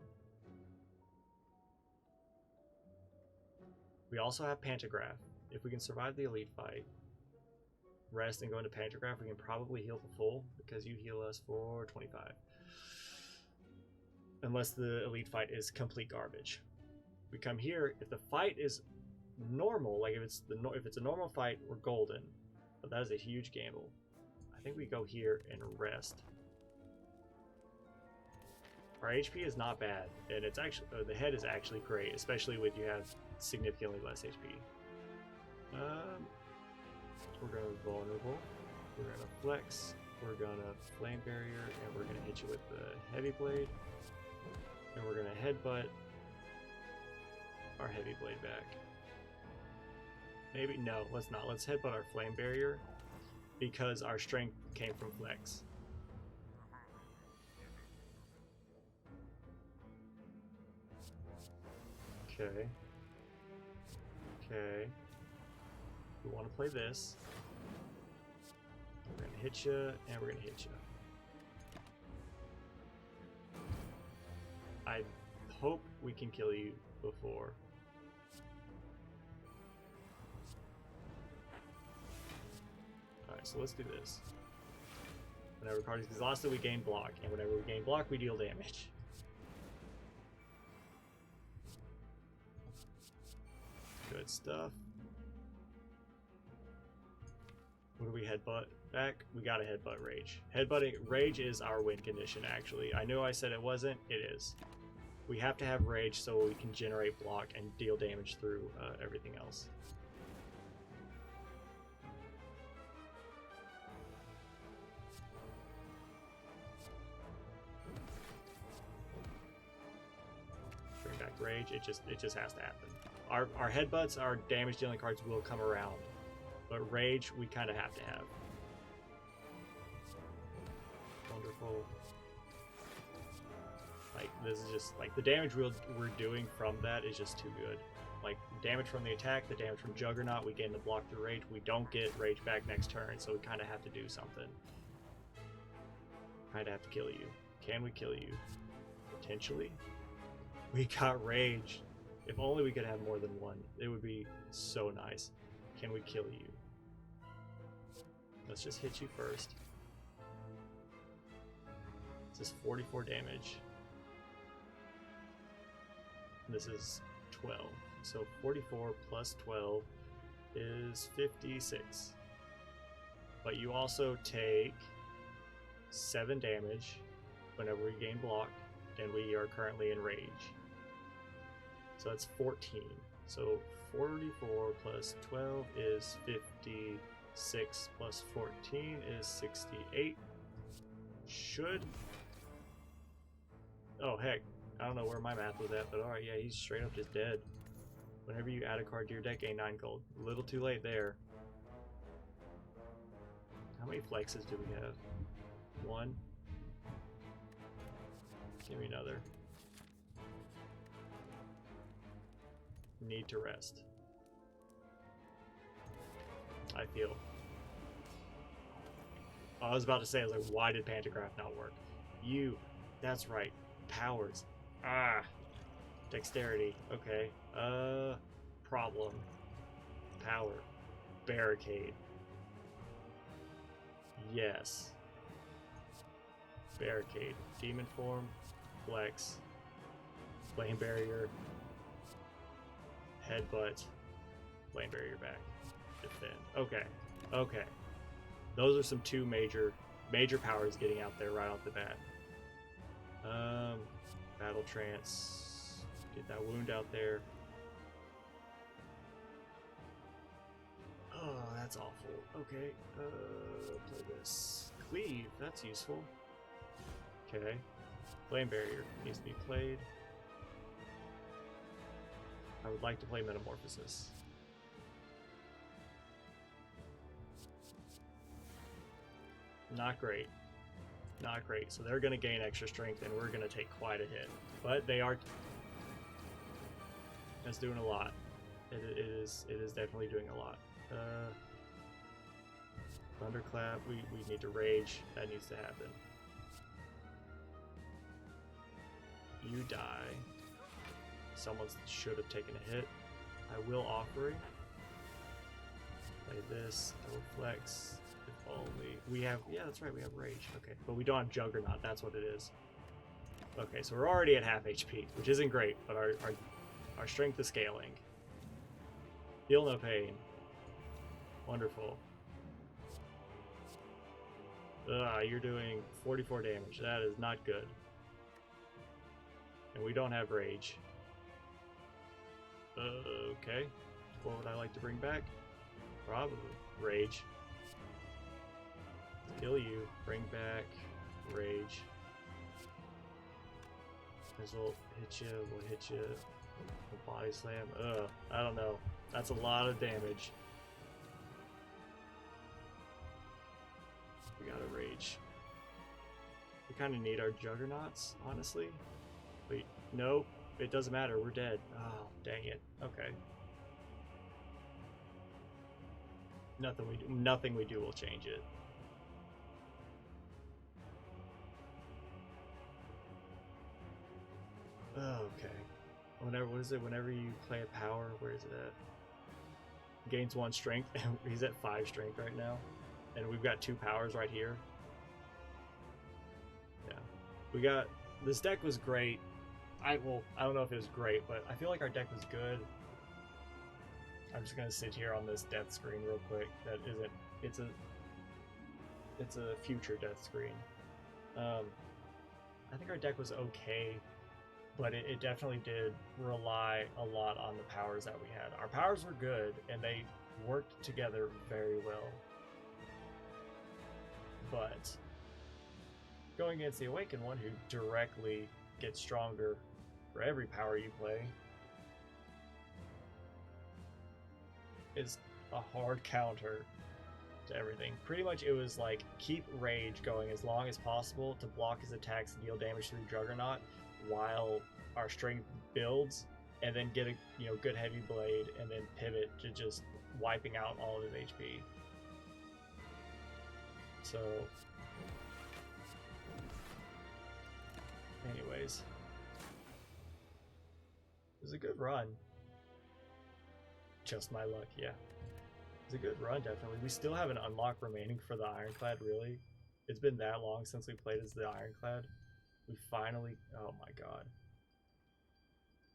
We also have Pantograph. If we can survive the elite fight, rest and go into Pantograph, we can probably heal to full because you heal us for 25. Unless the elite fight is complete garbage. We come here, if the fight is normal, like if it's a normal fight, we're golden. But that is a huge gamble. I think we go here and rest. Our HP is not bad, and it's actually the head is actually great, especially when you have significantly less HP. We're gonna be vulnerable. We're gonna flex. We're gonna flame barrier, and we're gonna hit you with the heavy blade. And we're gonna headbutt our heavy blade back. Maybe no, let's not. Let's headbutt our flame barrier because our strength came from flex. Okay. Okay. We want to play this. We're gonna hit you, and we're gonna hit you. I hope we can kill you before. Alright, so let's do this. Whenever cards is exhausted, we gain block, and whenever we gain block, we deal damage. Good stuff. What do we headbutt back? We gotta headbutt Rage. Headbutting Rage is our win condition, actually. I knew I said it wasn't. It is. We have to have Rage so we can generate block and deal damage through everything else. Bring back Rage. It just has to happen. Our headbutts, our damage dealing cards will come around, but Rage we kind of have to have. Wonderful. Like, this is just, like, the damage we're doing from that is just too good. Like, damage from the attack, the damage from Juggernaut, we gain the block through Rage. We don't get Rage back next turn, so we kind of have to do something. Kind of have to kill you. Can we kill you? Potentially. We got Rage. If only we could have more than one. It would be so nice. Can we kill you? Let's just hit you first. This is 44 damage. This is 12. So 44 plus 12 is 56. But you also take 7 damage whenever we gain block, and we are currently in Rage. So that's 14. So 44 plus 12 is 56 plus 14 is 68. Should... Oh, heck. I don't know where my math was at, but alright, yeah, he's straight up just dead. Whenever you add a card to your deck, gain 9 gold. A little too late there. How many flexes do we have? 1. Give me another. Need to rest. I feel. Oh, I was about to say, I was like, why did Pantograph not work? That's right. Powers. Dexterity. Okay. Problem. Power. Barricade. Yes. Barricade. Demon form. Flex. Flame barrier, headbutt, flame barrier back, defend. Okay, okay. Those are some two major powers getting out there right off the bat. Battle trance, get that wound out there. Oh, that's awful. Okay, play this. Cleave, that's useful. Okay. Flame barrier needs to be played. I would like to play Metamorphosis. Not great. Not great. So they're going to gain extra strength and we're going to take quite a hit. But they are... That's doing a lot. It is definitely doing a lot. Thunderclap, we need to rage. That needs to happen. You die. Someone should have taken a hit. I will Offering. Play this. Double flex. If only. We have... Yeah, that's right. We have rage. Okay. But we don't have Juggernaut. That's what it is. Okay, so we're already at half HP, which isn't great, but our strength is scaling. Feel no pain. Wonderful. You're doing 44 damage. That is not good. And we don't have rage. Okay. What would I like to bring back? Probably rage. Kill you. Bring back rage. We'll hit you. We'll hit you. We'll body slam. I don't know. That's a lot of damage. We got a rage. We kind of need our juggernauts, honestly. Wait, no, it doesn't matter. We're dead. Oh, dang it. Okay. Nothing we do will change it. Okay. Whenever you play a power, where is it at? Gains 1 strength, and he's at 5 strength right now. And we've got 2 powers right here. Yeah. This deck was great. I don't know if it was great, but I feel like our deck was good. I'm just gonna sit here on this death screen real quick. That isn't, it's a future death screen. I think our deck was okay, but it definitely did rely a lot on the powers that we had. Our powers were good, and they worked together very well. But going against the Awakened one, who directly gets stronger for every power you play, is a hard counter to everything. Pretty much it was like, keep rage going as long as possible to block his attacks and deal damage through Juggernaut while our strength builds, and then get a good heavy blade, and then pivot to just wiping out all of his HP. So anyways, it was a good run. Just my luck, yeah. It's a good run, definitely. We still have an unlock remaining for the Ironclad, really. It's been that long since we played as the Ironclad. We finally... Oh my god.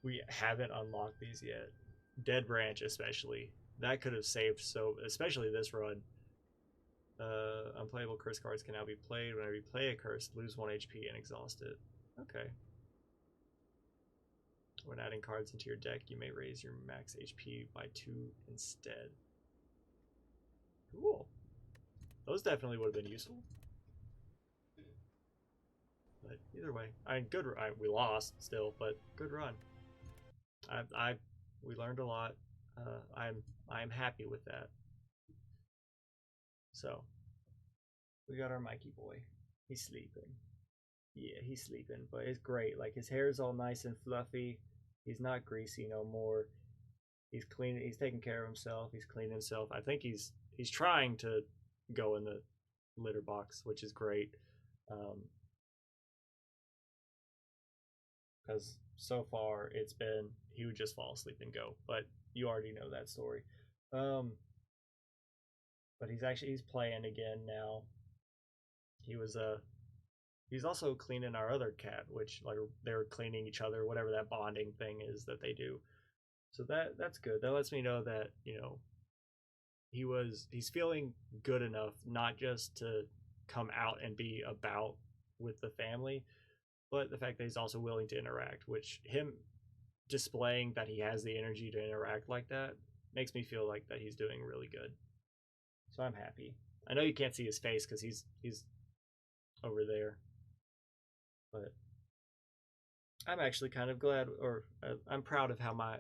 We haven't unlocked these yet. Dead Branch, especially. That could have saved especially this run. Unplayable curse cards can now be played. Whenever you play a curse, lose 1 HP and exhaust it. Okay. When adding cards into your deck, you may raise your max HP by 2 instead. Cool. Those definitely would have been useful. But either way, we lost still, but good run. We learned a lot. I'm happy with that. So we got our Mikey boy. He's sleeping. Yeah, he's sleeping, but it's great. Like, his hair is all nice and fluffy. He's not greasy no more. He's clean. He's taking care of himself. He's cleaning himself. I think he's trying to go in the litter box, which is great. Because so far it's been he would just fall asleep and go. But you already know that story. But he's playing again now. He was He's also cleaning our other cat, which like they're cleaning each other, whatever that bonding thing is that they do. So that's good. That lets me know that he's feeling good enough not just to come out and be about with the family, but the fact that he's also willing to interact, which him displaying that he has the energy to interact like that makes me feel like that he's doing really good. So I'm happy. I know you can't see his face because he's over there, but I'm actually kind of glad, or I'm proud of how my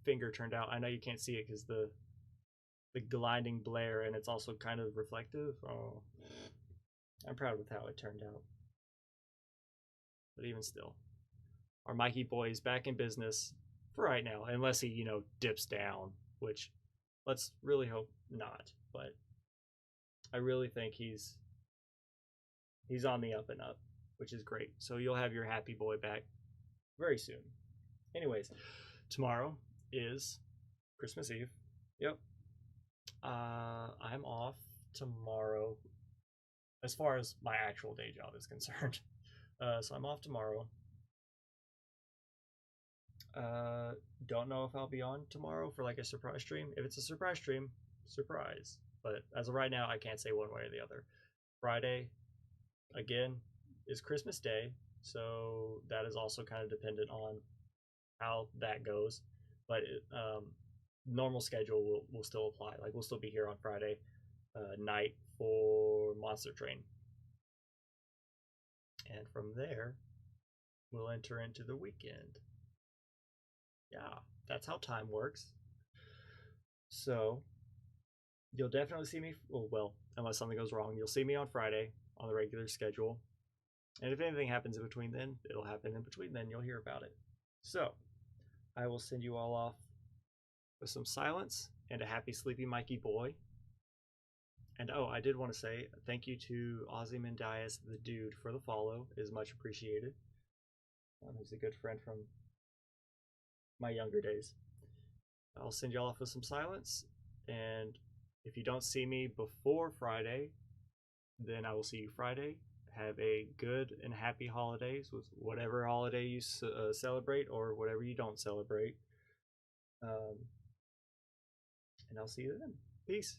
finger turned out. I know you can't see it because the gliding blare, and it's also kind of reflective. Oh, I'm proud with how it turned out. But even still, our Mikey boy is back in business for right now, unless he dips down, which let's really hope not. But I really think he's on the up and up, which is great. So you'll have your happy boy back very soon. Anyways, tomorrow is Christmas Eve. Yep. I'm off tomorrow as far as my actual day job is concerned. So I'm off tomorrow. Don't know if I'll be on tomorrow for like a surprise stream. If it's a surprise stream, surprise. But as of right now, I can't say one way or the other. Friday, again, is Christmas Day, so that is also kind of dependent on how that goes. But normal schedule will still apply. Like we'll still be here on Friday night for Monster Train, and from there we'll enter into the weekend. Yeah, that's how time works. So you'll definitely see me. Well, unless something goes wrong, you'll see me on Friday on the regular schedule. And if anything happens in between then, it'll happen in between then. You'll hear about it. So I will send you all off with some silence and a happy sleepy Mikey boy. And oh, I did want to say thank you to Ozymandias the Dude for the follow. It is much appreciated. He's a good friend from my younger days. I'll send y'all off with some silence. And if you don't see me before Friday, then I will see you Friday. Have a good and happy holidays with whatever holiday you celebrate or whatever you don't celebrate. And I'll see you then. Peace.